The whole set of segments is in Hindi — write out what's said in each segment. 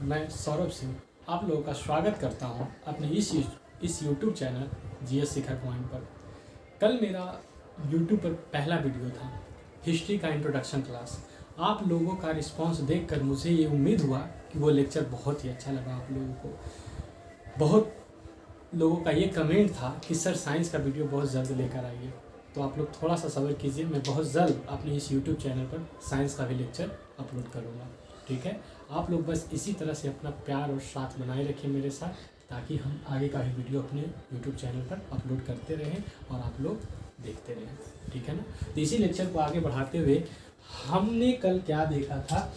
मैं सौरभ सिंह आप लोगों का स्वागत करता हूं अपने इस YouTube चैनल जीएस शिखर पॉइंट पर। कल मेरा YouTube पर पहला वीडियो था हिस्ट्री का इंट्रोडक्शन क्लास। आप लोगों का रिस्पांस देखकर मुझे ये उम्मीद हुआ कि वो लेक्चर बहुत ही अच्छा लगा आप लोगों को। बहुत लोगों का ये कमेंट था कि सर साइंस का वीडियो बहुत जल्द लेकर आइए, तो आप लोग थोड़ा सा सब्र कीजिए। मैं बहुत जल्द अपने इस YouTube चैनल पर साइंस का भी लेक्चर अपलोड करूँगा, ठीक है। आप लोग बस इसी तरह से अपना प्यार और साथ बनाए रखिए मेरे साथ, ताकि हम आगे का भी वीडियो अपने YouTube चैनल पर अपलोड करते रहें और आप लोग देखते रहें, ठीक है ना। तो इसी लेक्चर को आगे बढ़ाते हुए हमने कल क्या देखा था,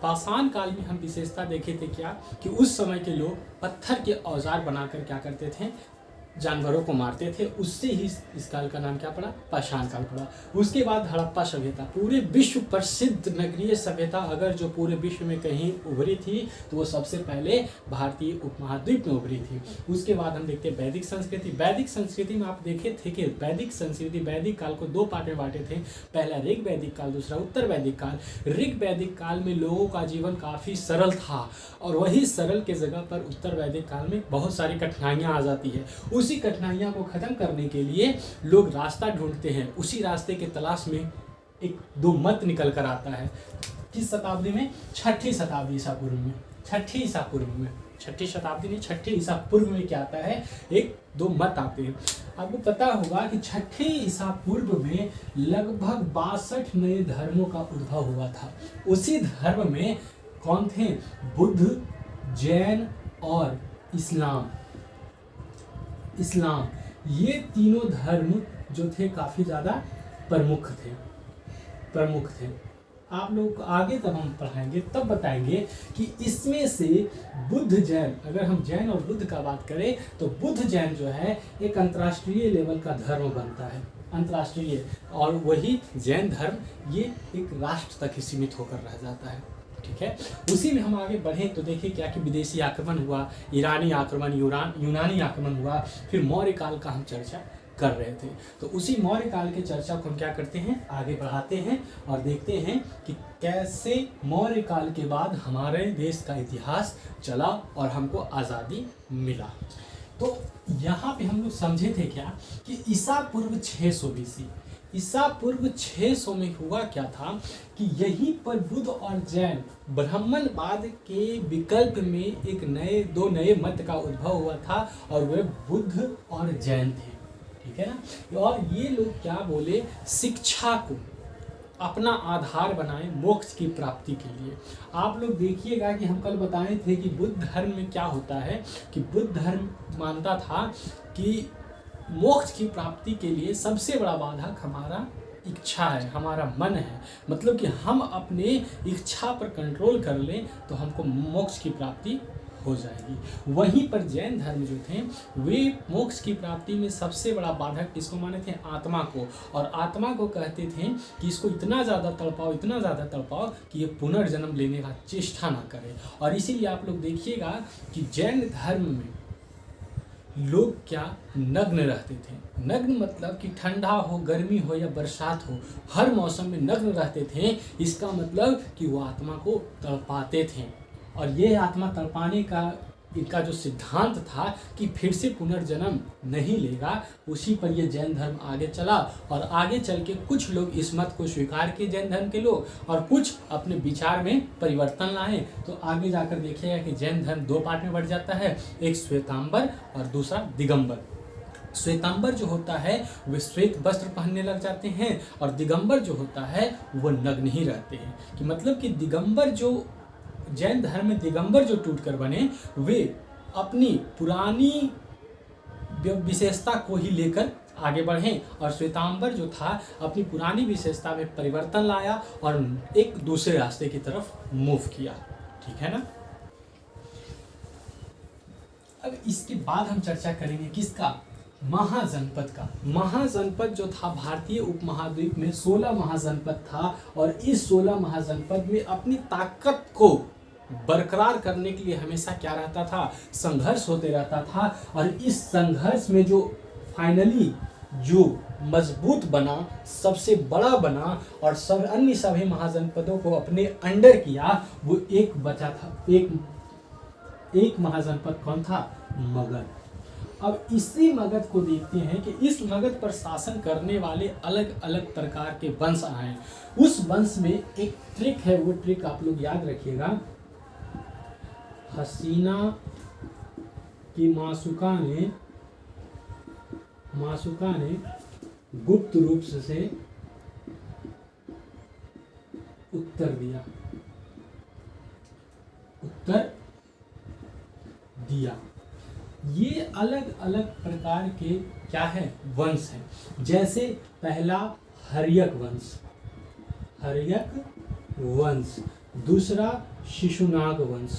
पाषाण काल में हम विशेषता देखे थे क्या कि उस समय के लोग पत्थर के औजार बनाकर क्या करते थे, जानवरों को मारते थे। उससे ही इस काल का नाम क्या पड़ा, पाषाण काल पड़ा। उसके बाद हड़प्पा सभ्यता, पूरे विश्व प्रसिद्ध नगरीय सभ्यता अगर जो पूरे विश्व में कहीं उभरी थी तो वो सबसे पहले भारतीय उपमहाद्वीप में उभरी थी। उसके बाद हम देखते हैं वैदिक संस्कृति। वैदिक संस्कृति में आप देखे थे कि वैदिक संस्कृति वैदिक काल को दो पार्ट में बांटे थे, पहला ऋग वैदिक काल, दूसरा उत्तर वैदिक काल। ऋग वैदिक काल में लोगों का जीवन काफ़ी सरल था और वही सरल के जगह पर उत्तर वैदिक काल में बहुत सारी कठिनाइयाँ आ जाती है। उसी कठिनाइयों को खत्म करने के लिए लोग रास्ता ढूंढते हैं। उसी रास्ते के तलाश में एक दो मत निकल कर आता है। किस शताब्दी में, छठी शताब्दी ईसा पूर्व में, छठी शताब्दी में, छठी ईसा पूर्व में क्या आता है, एक दो मत आते हैं। आपको पता होगा कि छठी ईसा पूर्व में लगभग 62 नए धर्मों का उद्भव हुआ था। उसी धर्म में कौन थे, बुद्ध, जैन और इस्लाम। ये तीनों धर्म जो थे काफ़ी ज़्यादा प्रमुख थे। आप लोग आगे तब हम पढ़ाएंगे तब बताएंगे कि इसमें से बुद्ध जैन, अगर हम जैन और बुद्ध का बात करें तो बुद्ध जैन जो है एक अंतर्राष्ट्रीय लेवल का धर्म बनता है, अंतर्राष्ट्रीय, और वही जैन धर्म ये एक राष्ट्र तक ही सीमित होकर रह जाता है, ठीक है। उसी में हम आगे बढ़ें तो देखिए क्या कि विदेशी आक्रमण हुआ, ईरानी आक्रमण, यूनानी आक्रमण हुआ, फिर मौर्य काल का हम चर्चा कर रहे थे। तो उसी मौर्य काल के चर्चा को हम क्या करते हैं, आगे बढ़ाते हैं और देखते हैं कि कैसे मौर्य काल के बाद हमारे देश का इतिहास चला और हमको आज़ादी मिला। तो यहाँ पे हम लोग समझे थे क्या कि ईसा पूर्व 600 BC, ईसा पूर्व 600 में हुआ क्या था कि यहीं पर बुद्ध और जैन ब्राह्मणवाद के विकल्प में एक दो नए मत का उद्भव हुआ था और वे बुद्ध और जैन थे, ठीक है ना। और ये लोग क्या बोले, शिक्षा को अपना आधार बनाए मोक्ष की प्राप्ति के लिए। आप लोग देखिएगा कि हम कल बताए थे कि बुद्ध धर्म में क्या होता है कि बुद्ध धर्म मानता था कि मोक्ष की प्राप्ति के लिए सबसे बड़ा बाधक हमारा इच्छा है, हमारा मन है। मतलब कि हम अपने इच्छा पर कंट्रोल कर लें तो हमको मोक्ष की प्राप्ति हो जाएगी। वहीं पर जैन धर्म जो थे वे मोक्ष की प्राप्ति में सबसे बड़ा बाधक किसको माने थे, आत्मा को। और आत्मा को कहते थे कि इसको इतना ज़्यादा तड़पाओ कि ये पुनर्जन्म लेने का चेष्टा ना करे। और इसीलिए आप लोग देखिएगा कि जैन धर्म में लोग क्या नग्न रहते थे। नग्न मतलब कि ठंडा हो, गर्मी हो या बरसात हो, हर मौसम में नग्न रहते थे। इसका मतलब कि वो आत्मा को तड़पाते थे। और ये आत्मा तड़पाने का इनका जो सिद्धांत था कि फिर से पुनर्जन्म नहीं लेगा, उसी पर ये जैन धर्म आगे चला। और आगे चल के कुछ लोग इस मत को स्वीकार किए जैन धर्म के लोग, और कुछ अपने विचार में परिवर्तन लाए। तो आगे जाकर देखिएगा कि जैन धर्म दो पार्ट में बढ़ जाता है, एक श्वेतांबर और दूसरा दिगंबर। श्वेतांबर जो होता है वे श्वेत वस्त्र पहनने लग जाते हैं और दिगंबर जो होता है वो नग्न ही रहते हैं। कि मतलब कि दिगंबर जो जैन धर्म में दिगंबर जो टूट कर बने वे अपनी पुरानी विशेषता को ही लेकर आगे बढ़े, और श्वेतांबर जो था अपनी पुरानी विशेषता में परिवर्तन लाया और एक दूसरे रास्ते की तरफ मूव किया, ठीक है ना। अब इसके बाद हम चर्चा करेंगे किसका, महाजनपद का। महाजनपद जो था भारतीय उपमहाद्वीप में 16 महाजनपद था, और इस 16 महाजनपद में अपनी ताकत को बरकरार करने के लिए हमेशा क्या रहता था, संघर्ष होते रहता था। और इस संघर्ष में जो फाइनली जो मजबूत बना, सबसे बड़ा बना और सब अन्य सभी महाजनपदों को अपने अंडर किया, वो एक बचा था, एक महाजनपद कौन था? मगध। अब इसी मगध को देखते हैं कि इस मगध पर शासन करने वाले अलग अलग प्रकार के वंश आए। उस वंश में एक ट्रिक है, वो ट्रिक आप लोग याद रखिएगा। हसीना की मासुका ने गुप्त रूप से उत्तर दिया। ये अलग अलग प्रकार के क्या है? वंश हैं। जैसे पहला हर्यक वंश, दूसरा शिशुनाग वंश,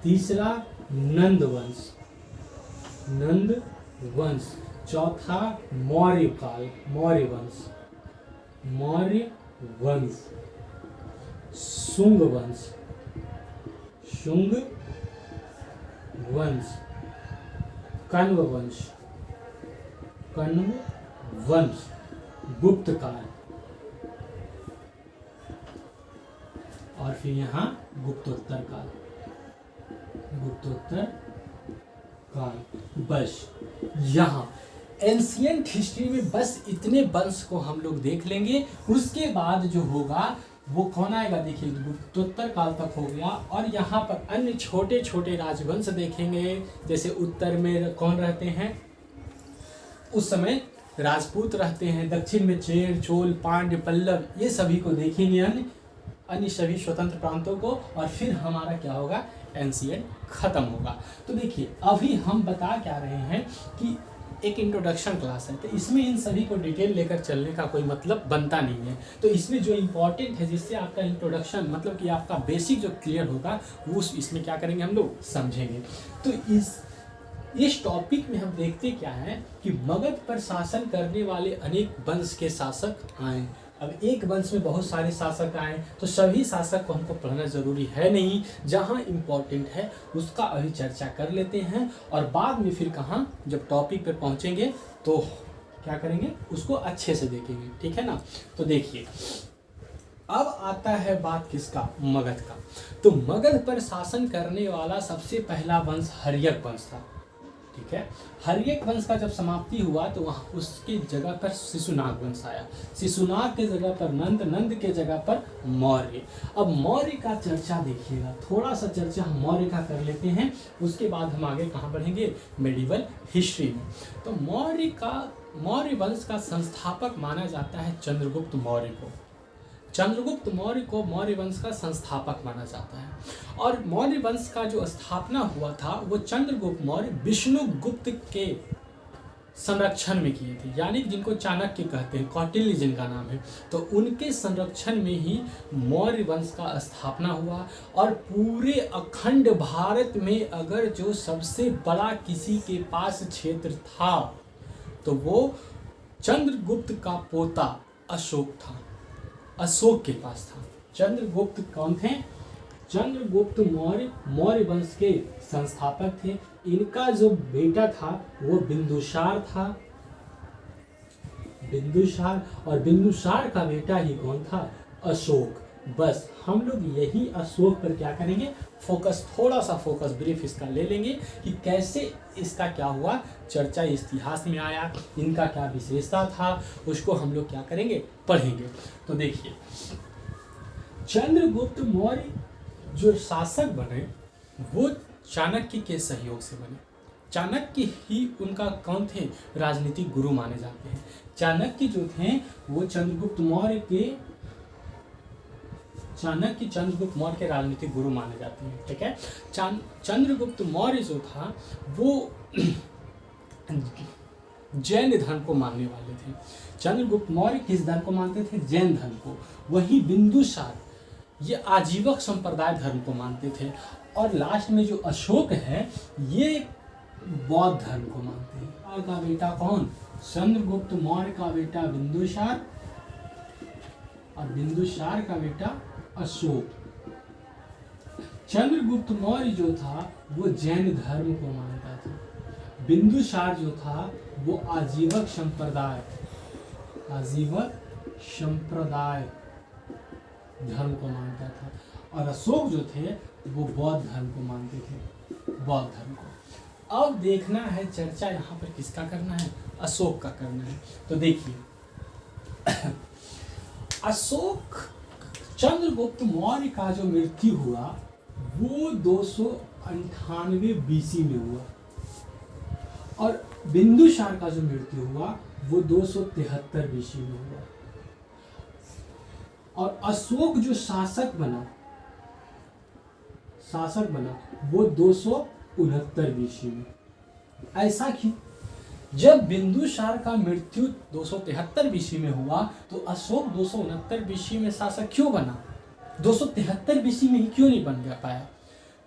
तीसरा नंद वंश, चौथा मौर्य वंश, शुंग वंश, कण्व वंश, गुप्त काल, और फिर यहाँ गुप्तोत्तर काल। बस यहाँ एंशिएंट हिस्ट्री में बस इतने वंश को हम लोग देख लेंगे। उसके बाद जो होगा वो कौन आएगा? देखिए, गुप्तोत्तर काल तक हो गया, और यहाँ पर अन्य छोटे छोटे राजवंश देखेंगे। जैसे उत्तर में कौन रहते हैं? उस समय राजपूत रहते हैं, दक्षिण में चेर, चोल, पांड्य, पल्लव, ये सभी को देखेंगे, अन्य सभी स्वतंत्र प्रांतों को, और फिर हमारा क्या होगा? एंशिएंट खत्म होगा। तो देखिए, अभी हम बता क्या रहे हैं कि एक इंट्रोडक्शन क्लास है, तो इसमें इन सभी को डिटेल लेकर चलने का कोई मतलब बनता नहीं है। तो इसमें जो इम्पोर्टेंट है, जिससे आपका इंट्रोडक्शन मतलब कि आपका बेसिक जो क्लियर होगा, वो इसमें क्या करेंगे हम लोग? समझेंगे। तो इस टॉपिक में हम देखते क्या है कि मगध पर शासन करने वाले अनेक वंश के शासक आए। अब एक वंश में बहुत सारे शासक आए, तो सभी शासक को हमको पढ़ना जरूरी है नहीं। जहाँ इम्पोर्टेंट है उसका अभी चर्चा कर लेते हैं, और बाद में फिर कहाँ जब टॉपिक पे पहुँचेंगे तो क्या करेंगे? उसको अच्छे से देखेंगे, ठीक है ना। तो देखिए, अब आता है बात किसका? मगध का। तो मगध पर शासन करने वाला सबसे पहला वंश हर्यक वंश था, ठीक है। हर्यक वंश का जब समाप्ति हुआ तो वहाँ उसकी जगह पर शिशुनाग वंश आया। शिशुनाग के जगह पर नंद के जगह पर मौर्य। अब मौर्य का चर्चा देखिएगा, थोड़ा सा चर्चा हम मौर्य का कर लेते हैं, उसके बाद हम आगे कहाँ बढ़ेंगे? मेडिवल हिस्ट्री में। तो मौर्य वंश का संस्थापक माना जाता है चंद्रगुप्त मौर्य को। चंद्रगुप्त मौर्य को मौर्य वंश का संस्थापक माना जाता है, और मौर्य वंश का जो स्थापना हुआ था वो चंद्रगुप्त मौर्य विष्णुगुप्त के संरक्षण में किए थे, यानी जिनको चाणक्य कहते हैं, कौटिल्य जिनका नाम है, तो उनके संरक्षण में ही मौर्य वंश का स्थापना हुआ। और पूरे अखंड भारत में अगर जो सबसे बड़ा किसी के पास क्षेत्र था तो वो चंद्रगुप्त का पोता अशोक था, अशोक के पास था। चंद्रगुप्त कौन थे? चंद्रगुप्त मौर्य वंश के संस्थापक थे। इनका जो बेटा था वो बिंदुसार था, और बिंदुसार का बेटा ही कौन था? अशोक। बस हम लोग यही अशोक पर क्या करेंगे? फोकस, थोड़ा सा फोकस ब्रीफ इसका ले लेंगे कि कैसे इसका क्या हुआ, चर्चा इतिहास में आया, इनका क्या विशेषता था, उसको हम लोग क्या करेंगे? पढ़ेंगे। तो देखिए, चंद्रगुप्त मौर्य जो शासक बने वो चाणक्य के सहयोग से बने। चाणक्य ही उनका कौन थे? राजनीतिक गुरु माने जाते हैं। चाणक्य जो थे वो चंद्रगुप्त मौर्य के राजनीतिक गुरु माने जाते हैं, ठीक है। चंद्रगुप्त मौर्य जो था वो जैन धर्म को मानने वाले थे। चंद्रगुप्त मौर्य किस धर्म को मानते थे? जैन धर्म को। वही बिंदुसार ये आजीवक संप्रदाय धर्म को मानते थे, और लास्ट में जो अशोक है ये बौद्ध धर्म को मानते हैं। का बेटा कौन? चंद्रगुप्त मौर्य का बेटा बिंदुसार, और बिंदुसार का बेटा अशोक। चंद्रगुप्त मौर्य जो था वो जैन धर्म को मानता था। बिंदुसार जो था वो आजीवक संप्रदाय धर्म को मानता था। और अशोक जो थे वो बौद्ध धर्म को मानते थे, बौद्ध धर्म को। अब देखना है चर्चा यहाँ पर किसका करना है, अशोक का करना है। तो देखिए अशोक चंद्रगुप्त मौर्य का जो मृत्यु हुआ वो 298 बीसी में हुआ और बिंदुसार का जो मृत्यु हुआ वो 273 बीसी में हुआ। और अशोक जो शासक बना वो 269 बीसी में। ऐसा कि जब बिंदुसार का मृत्यु 273 बीसी में हुआ तो अशोक 269 बीसी में शासक क्यों बना, 273 बीसी में ही क्यों नहीं बन पाया?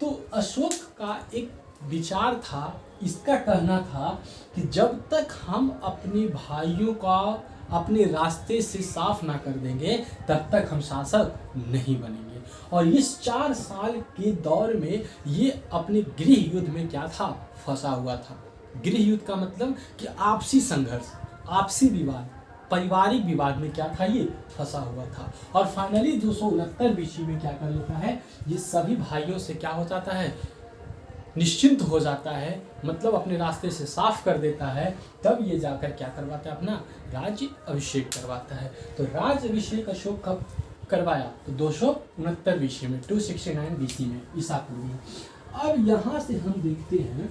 तो अशोक का एक विचार था, इसका कहना था कि जब तक हम अपने भाइयों का अपने रास्ते से साफ ना कर देंगे तब तक हम शासक नहीं बनेंगे। और इस 4 साल के दौर में ये अपने गृह युद्ध में क्या था, फंसा हुआ था। गृह युद्ध का मतलब कि आपसी संघर्ष, आपसी विवाद, पारिवारिक विवाद में क्या था, ये फंसा हुआ था। और फाइनली 269 बीसी में क्या कर लेता है, ये सभी भाइयों से क्या हो जाता है, निश्चिंत हो जाता है, मतलब अपने रास्ते से साफ कर देता है। तब ये जाकर क्या करवाता है, अपना राज्य अभिषेक करवाता है। तो राज्य अभिषेक अशोक कब करवाया, तो 269 बीसी में, 269 बीसी में, ईसा पूर्व में। अब यहाँ से हम देखते हैं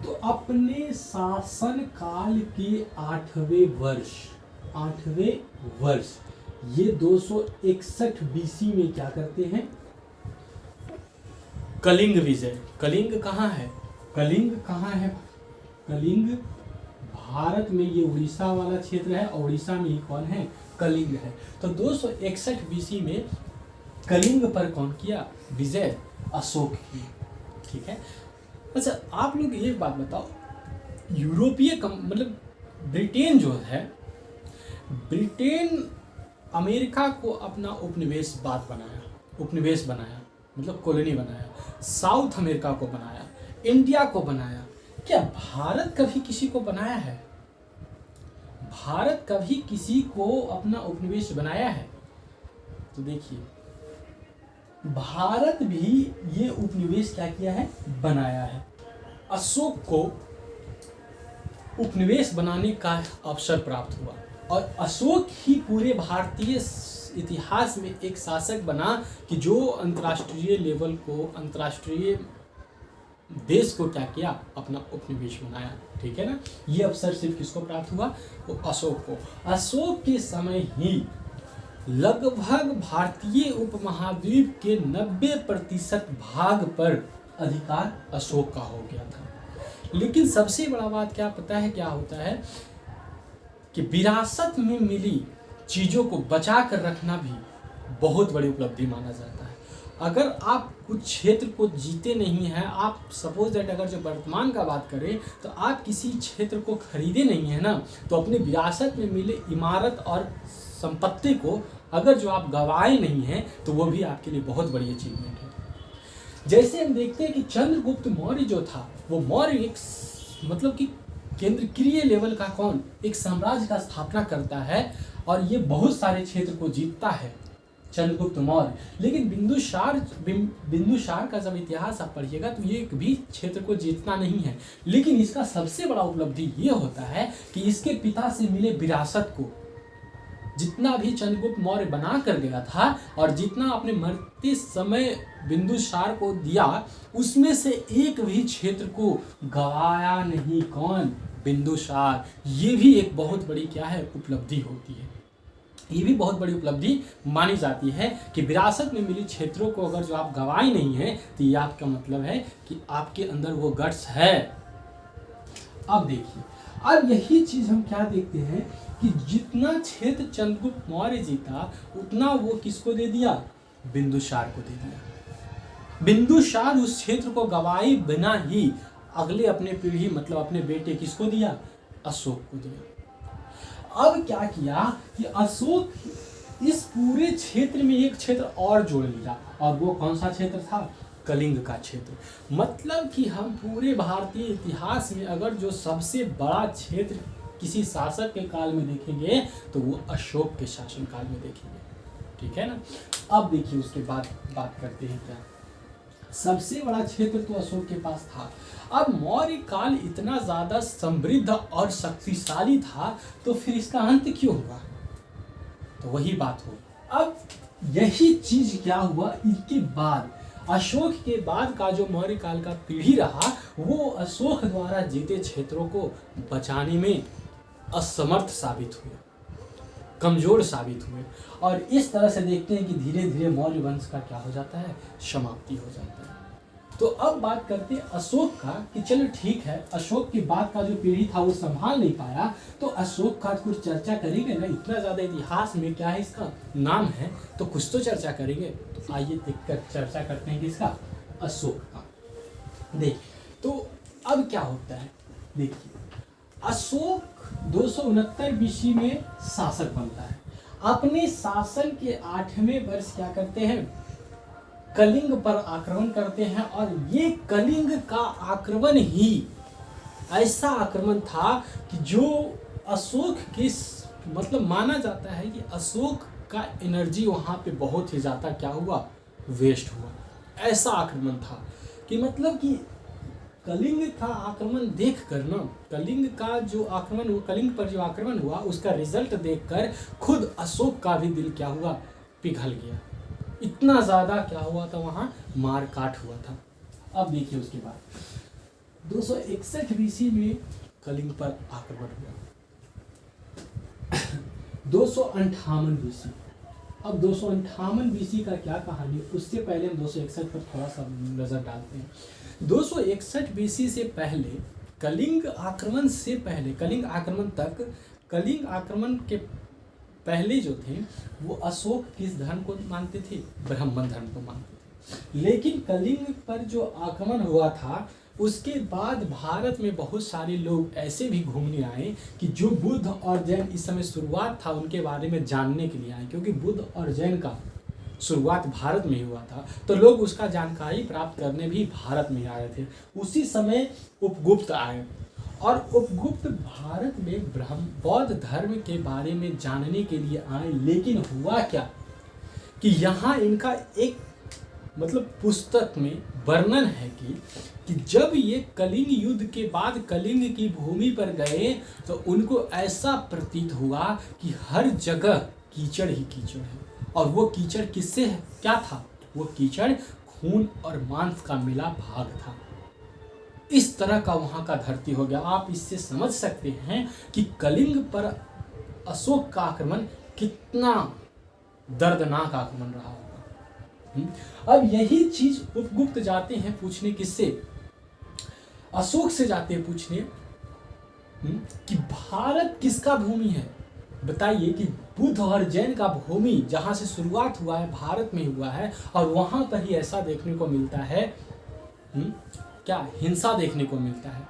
तो अपने शासन काल के 8वें वर्ष ये 261 बीसी में क्या करते हैं, कलिंग विजय। कलिंग कहाँ है, कलिंग भारत में, ये उड़ीसा वाला क्षेत्र है और उड़ीसा में ही कौन है, कलिंग है। तो 261 बीसी में कलिंग पर कौन किया, विजय, अशोक की। ठीक है। अच्छा आप लोग एक बात बताओ, यूरोपीय मतलब ब्रिटेन जो है, ब्रिटेन अमेरिका को अपना उपनिवेश बनाया, मतलब कॉलोनी बनाया, साउथ अमेरिका को बनाया, इंडिया को बनाया। क्या भारत कभी किसी को बनाया है, भारत कभी किसी को अपना उपनिवेश बनाया है? तो देखिए भारत भी ये उपनिवेश क्या किया है, बनाया है। अशोक को उपनिवेश बनाने का अवसर प्राप्त हुआ और अशोक ही पूरे भारतीय इतिहास में एक शासक बना कि जो अंतर्राष्ट्रीय लेवल को, अंतर्राष्ट्रीय देश को क्या किया, अपना उपनिवेश बनाया। ठीक है ना। ये अवसर सिर्फ किसको प्राप्त हुआ, वो अशोक को। अशोक के समय ही लगभग भारतीय उपमहाद्वीप के 90% भाग पर अधिकार अशोक का हो गया था। लेकिन सबसे बड़ा बात क्या पता है क्या होता है कि विरासत में मिली चीज़ों को बचा कर रखना भी बहुत बड़ी उपलब्धि माना जाता है। अगर आप कुछ क्षेत्र को जीते नहीं हैं, आप सपोज दैट अगर जो वर्तमान का बात करें तो आप किसी क्षेत्र को खरीदे नहीं है ना, तो अपने विरासत में मिले इमारत और संपत्ति को अगर जो आप गंवाए नहीं हैं तो वो भी आपके लिए बहुत बड़ी अचीवमेंट है। जैसे हम देखते हैं कि चंद्रगुप्त मौर्य जो था वो मौर्य एक मतलब कि केंद्रीय लेवल का कौन, एक साम्राज्य का स्थापना करता है और ये बहुत सारे क्षेत्र को जीतता है चंद्रगुप्त मौर्य। लेकिन बिंदुसार का जब इतिहास आप पढ़िएगा तो ये एक भी क्षेत्र को जीतना नहीं है। लेकिन इसका सबसे बड़ा उपलब्धि ये होता है कि इसके पिता से मिले विरासत को जितना भी चंद्रगुप्त मौर्य बना कर गया था और जितना अपने मरते समय बिंदुसार को दिया, उसमें से एक भी क्षेत्र को गवाया नहीं। कौन, बिंदुसार। ये भी एक बहुत बड़ी क्या है, उपलब्धि होती है। ये भी बहुत बड़ी उपलब्धि मानी जाती है कि विरासत में मिली क्षेत्रों को अगर जो आप गवाए नहीं है तो ये आपका मतलब है कि आपके अंदर वो गट्स है। अब देखिए, अब यही चीज हम क्या देखते हैं कि जितना क्षेत्र चंद्रगुप्त मौर्य जीता उतना वो किसको दे दिया, बिंदुसार को दे दिया। बिंदुसार उस क्षेत्र को गवाए बिना ही अगले अपने पीढ़ी मतलब अपने बेटे किसको दिया, अशोक को दिया। अब क्या किया कि अशोक इस पूरे क्षेत्र में एक क्षेत्र और जोड़ लिया, और वो कौन सा क्षेत्र था? कलिंग का क्षेत्र। मतलब कि हम पूरे भारतीय इतिहास में अगर जो सबसे बड़ा क्षेत्र किसी शासक के काल में देखेंगे तो वो अशोक के शासन काल में देखेंगे, ठीक है ना। अब देखिए उसके बाद बात करते हैं क्या, सबसे बड़ा क्षेत्र तो अशोक के पास था। अब मौर्य काल इतना ज्यादा समृद्ध और शक्तिशाली था, तो फिर इसका अंत क्यों हुआ? तो वही बात हो। अब यही चीज क्या हुआ, इनके बाद अशोक के बाद का जो मौर्य काल का पीढ़ी रहा, वो अशोक द्वारा जीते क्षेत्रों को बचाने में असमर्थ साबित हुए, कमजोर साबित हुए, और इस तरह से देखते हैं कि धीरे धीरे मौर्य वंश का क्या हो जाता है, समाप्ति हो जाता है। तो अब बात करते हैं अशोक का, कि चलो ठीक है, अशोक के बाद का जो पीढ़ी था वो संभाल नहीं पाया, तो अशोक का कुछ चर्चा करेंगे ना, इतना ज्यादा इतिहास में क्या है इसका नाम है, तो कुछ तो चर्चा करेंगे। तो आइए देखकर चर्चा करते हैं किसका, अशोक का। देखिए तो अब क्या होता है, देखिए अशोक 269 बीसी में शासक बनता है। अपने शासन के 8वें वर्ष क्या करते हैं, कलिंग पर आक्रमण करते हैं, और ये कलिंग का आक्रमण ही ऐसा आक्रमण था कि जो अशोक के मतलब माना जाता है कि अशोक का एनर्जी वहां पे बहुत ही ज्यादा क्या हुआ, वेस्ट हुआ। ऐसा आक्रमण था कि मतलब कि कलिंग का आक्रमण देखकर ना, कलिंग का जो आक्रमण, कलिंग पर जो आक्रमण हुआ उसका रिजल्ट देखकर खुद अशोक का भी दिल क्या हुआ, पिघल गया। इतना ज्यादा क्या हुआ था, वहां मार काट हुआ था। अब देखिए उसके बाद 261 बीसी में कलिंग पर आक्रमण हुआ। 258 बीसी, अब 258 बीसी का क्या कहानी, उससे पहले हम 261 पर थोड़ा सा नजर डालते हैं। 261 बीसी से पहले, कलिंग आक्रमण से पहले, कलिंग आक्रमण तक, कलिंग आक्रमण के पहले जो थे वो अशोक किस धर्म को मानते थे, ब्राह्मण धर्म को मानते थे। लेकिन कलिंग पर जो आक्रमण हुआ था उसके बाद भारत में बहुत सारे लोग ऐसे भी घूमने आए कि जो बुद्ध और जैन, इस समय शुरुआत था उनके बारे में जानने के लिए आए, क्योंकि बुद्ध और जैन का शुरुआत भारत में ही हुआ था, तो लोग उसका जानकारी प्राप्त करने भी भारत में आए थे। उसी समय उपगुप्त आए, और उपगुप्त भारत में बौद्ध धर्म के बारे में जानने के लिए आए। लेकिन हुआ क्या कि यहाँ इनका एक मतलब पुस्तक में वर्णन है कि जब ये कलिंग युद्ध के बाद कलिंग की भूमि पर गए तो उनको ऐसा प्रतीत हुआ कि हर जगह कीचड़ ही कीचड़ है, और वो कीचड़ किससे है, क्या था, वो कीचड़ खून और मांस का मिला भाग था। इस तरह का वहां का धरती हो गया। आप इससे समझ सकते हैं कि कलिंग पर अशोक का आक्रमण कितना दर्दनाक आक्रमण रहा होगा। अब यही चीज उपगुप्त जाते हैं पूछने, किससे, अशोक से जाते हैं पूछने कि भारत किसका भूमि है। बताइए कि बुद्ध और जैन का भूमि जहां से शुरुआत हुआ है भारत में हुआ है, और वहां पर ही ऐसा देखने को मिलता है, क्या हिंसा देखने को मिलता है,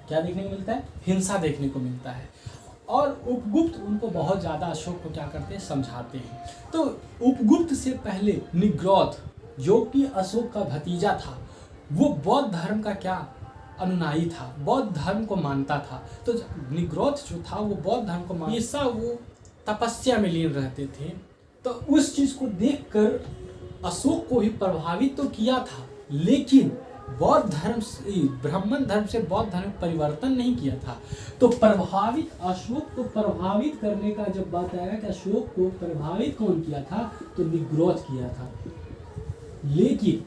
क्या देखने को मिलता है, हिंसा देखने को मिलता है। और उपगुप्त उनको बहुत ज्यादा अशोक को क्या करते हैं, समझाते हैं। तो उपगुप्त से पहले निग्रोध, जो कि अशोक का भतीजा था, वो बौद्ध धर्म का क्या अनुनायी था, बौद्ध धर्म को मानता था। तो निग्रोध जो था वो बौद्ध धर्म को हमेशा वो तपस्या में लीन रहते थे। तो उस चीज को देखकर अशोक को भी प्रभावित तो किया था, लेकिन बौद्ध धर्म से, ब्राह्मण धर्म से बौद्ध धर्म परिवर्तन नहीं किया था। तो प्रभावित, अशोक को प्रभावित करने का जब बात आएगा कि अशोक को प्रभावित कौन किया था, तो निग्रोध किया था। लेकिन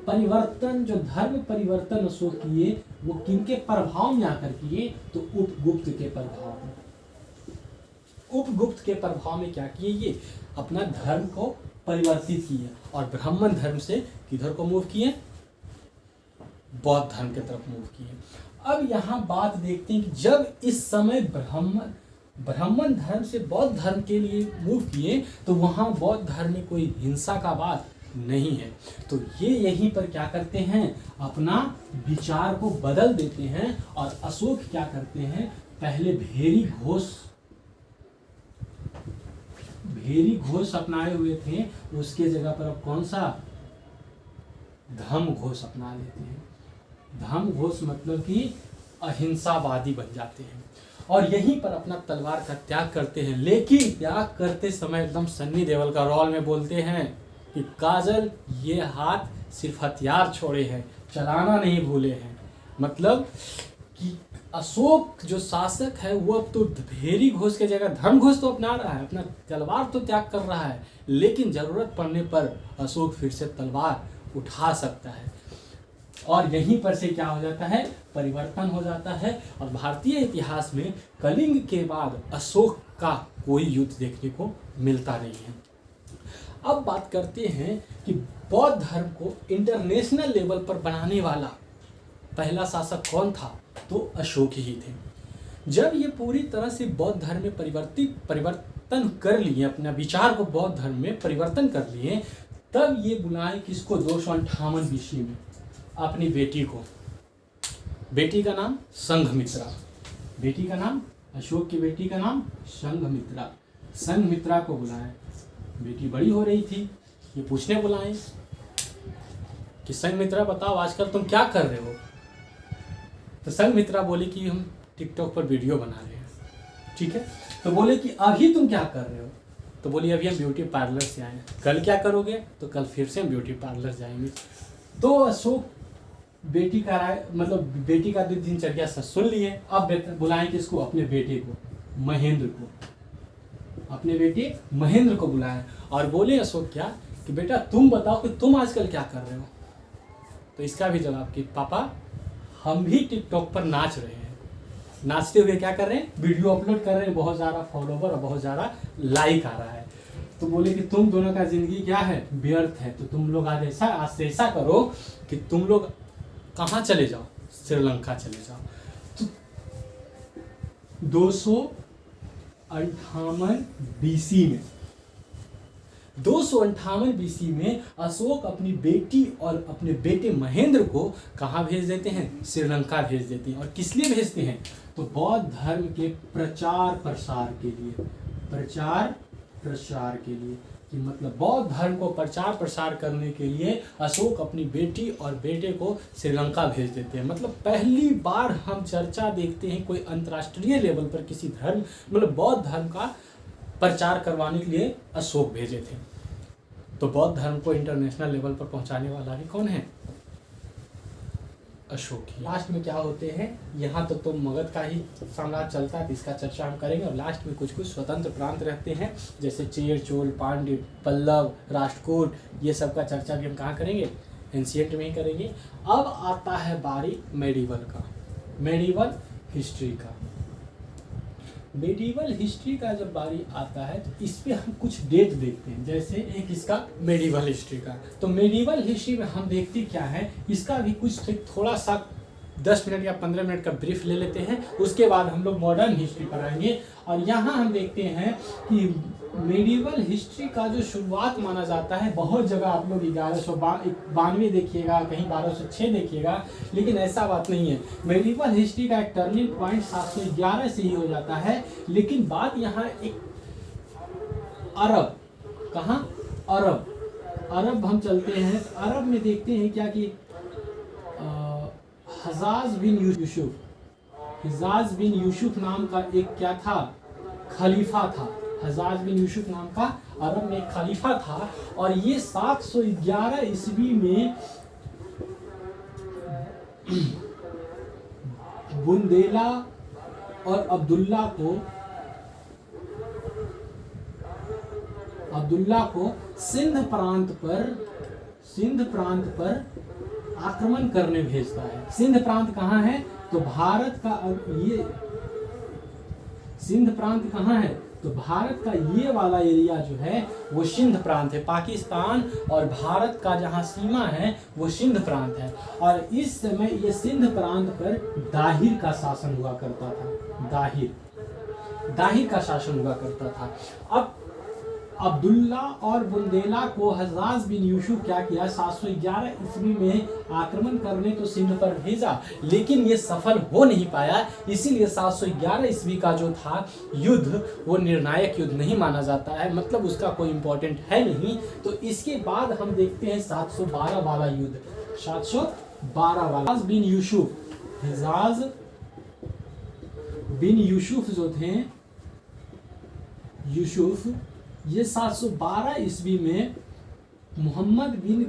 परिवर्तन, जो धर्म परिवर्तन अशोक किए, वो किनके प्रभाव में आकर किए, तो उपगुप्त के प्रभाव में। उपगुप्त के प्रभाव में क्या किए, ये अपना धर्म को परिवर्तित किए, और ब्राह्मण धर्म से किधर को मूव किए, बौद्ध धर्म की तरफ मूव किए। अब यहाँ बात देखते हैं कि जब इस समय ब्राह्मण धर्म से बौद्ध धर्म के लिए मूव किए, तो वहाँ बौद्ध धर्म में कोई हिंसा का बात नहीं है। तो ये यहीं पर क्या करते हैं, अपना विचार को बदल देते हैं, और अशोक क्या करते हैं, पहले भेरी घोष अपनाए हुए थे उसके जगह पर अब कौन सा धम्म घोष अपना लेते हैं। धम्म घोष मतलब कि अहिंसावादी बन जाते हैं और यहीं पर अपना तलवार का त्याग करते हैं। लेकिन त्याग करते समय एकदम सन्नी देओल का रोल में बोलते हैं कि काजल ये हाथ सिर्फ हथियार छोड़े हैं, चलाना नहीं भूले हैं। मतलब कि अशोक जो शासक है वो अब तो भेरी घोष के जगह धर्म घोष तो अपना रहा है, अपना तलवार तो त्याग कर रहा है, लेकिन जरूरत पड़ने पर अशोक फिर से तलवार उठा सकता है। और यहीं पर से क्या हो जाता है, परिवर्तन हो जाता है। और भारतीय इतिहास में कलिंग के बाद अशोक का कोई युद्ध देखने को मिलता नहीं है। अब बात करते हैं कि बौद्ध धर्म को इंटरनेशनल लेवल पर बनाने वाला पहला शासक कौन था, तो अशोक ही थे। जब ये पूरी तरह से बौद्ध धर्म में परिवर्तन कर लिए, अपना विचार को बौद्ध धर्म में परिवर्तन कर लिए, तब ये बुलाए किसको, 258 BC में अपनी बेटी को। बेटी का नाम संघमित्रा, बेटी का नाम, अशोक की बेटी का नाम संघमित्रा। संघमित्रा को बुलाए, बेटी बड़ी हो रही थी, ये पूछने बुलाए कि संघमित्रा बताओ आजकल तुम क्या कर रहे हो। तो संघमित्रा बोली कि हम टिकटॉक पर वीडियो बना रहे हैं। ठीक है, तो बोले कि अभी तुम क्या कर रहे हो, तो बोली अभी हम ब्यूटी पार्लर से आए हैं। कल क्या करोगे, तो कल फिर से हम ब्यूटी पार्लर जाएंगे। तो अशोक बेटी का राय, मतलब बेटी का दिनचर्या सुन लिए। अब बुलाएं किसको, अपने बेटे को, महेंद्र को, अपने बेटे महेंद्र को बुलाएं और बोले अशोक क्या कि बेटा तुम बताओ कि तुम आजकल क्या कर रहे हो। तो इसका भी जवाब कि पापा हम भी टिकटॉक पर नाच रहे हैं। नाचते हुए क्या कर रहे हैं, वीडियो अपलोड कर रहे हैं, बहुत ज़्यादा फॉलोवर और बहुत ज़्यादा लाइक आ रहा है। तो बोले कि तुम दोनों का जिंदगी क्या है, व्यर्थ है। तो तुम लोग आज से ऐसा करो कि तुम लोग कहाँ चले जाओ, श्रीलंका चले जाओ। तो 258 BC में 258 BC में अशोक अपनी बेटी और अपने बेटे महेंद्र को कहाँ भेज देते हैं, श्रीलंका भेज देते हैं। और किस लिए भेजते हैं, तो बौद्ध धर्म के प्रचार प्रसार के लिए, प्रचार प्रसार के लिए, कि मतलब बौद्ध धर्म को प्रचार प्रसार करने के लिए अशोक अपनी बेटी और बेटे को श्रीलंका भेज देते हैं। मतलब पहली बार हम चर्चा देखते हैं कोई अंतर्राष्ट्रीय लेवल पर किसी धर्म, मतलब बौद्ध धर्म का प्रचार करवाने के लिए अशोक भेजे थे। तो बौद्ध धर्म को इंटरनेशनल लेवल पर पहुंचाने वाला भी कौन है, अशोक ही। लास्ट में क्या होते हैं, यहाँ तो मगध का ही साम्राज्य चलता है, तो इसका चर्चा हम करेंगे। और लास्ट में कुछ कुछ स्वतंत्र प्रांत रहते हैं, जैसे चेर, चोल, पांड्य, पल्लव, राष्ट्रकूट, ये सब का चर्चा भी हम कहाँ करेंगे, एंशिएंट में ही करेंगे। अब आता है बारी मेडिवल का, मेडिवल हिस्ट्री का। मेडिवल हिस्ट्री का जब बारी आता है तो इस पे हम कुछ डेट देखते हैं, जैसे एक इसका मेडिवल हिस्ट्री का। तो मेडिवल हिस्ट्री में हम देखते क्या है, इसका भी कुछ थोड़ा सा 10 मिनट या 15 मिनट का ब्रीफ ले लेते हैं, उसके बाद हम लोग मॉडर्न हिस्ट्री पर आएंगे। और यहाँ हम देखते हैं कि मेडिवल हिस्ट्री का जो शुरुआत माना जाता है, बहुत जगह आप लोग 1192 देखिएगा, कहीं 1206 देखिएगा, लेकिन ऐसा बात नहीं है। मेडिवल हिस्ट्री का एक टर्निंग पॉइंट 711 से ही हो जाता है। लेकिन बात यहाँ एक अरब, कहाँ, अरब हम चलते हैं। तो अरब में देखते हैं क्या कि हजाज बिन यूसुफ नाम का एक क्या था, खलीफा था। हजाज बिन यूसुफ नाम का अरब में एक खलीफा था, और ये 711 ईस्वी में बुंदेला और अब्दुल्ला को सिंध प्रांत पर आक्रमण करने भेजता है। सिंध प्रांत कहाँ है, तो भारत का, ये सिंध प्रांत कहाँ है, तो भारत का ये वाला एरिया जो है वो सिंध प्रांत है। पाकिस्तान और भारत का जहाँ सीमा है वो सिंध प्रांत है। और इस समय ये सिंध प्रांत पर दाहिर का शासन हुआ करता था, दाहिर का शासन हुआ करता था। अब्दुल्ला और बुंदेला को हज्जाज बिन यूसुफ क्या किया, 711 ईस्वी में आक्रमण करने तो सिंध पर भेजा, लेकिन ये सफल हो नहीं पाया। इसीलिए 711 ईस्वी का जो था युद्ध वो निर्णायक युद्ध नहीं माना जाता है, मतलब उसका कोई इंपॉर्टेंट है नहीं। तो इसके बाद हम देखते हैं 712 वाला युद्ध, 712 वाला बिन यूसुफ, हज्जाज बिन यूसुफ जो थे, यूसुफ, ये 712 ईस्वी में मोहम्मद बिन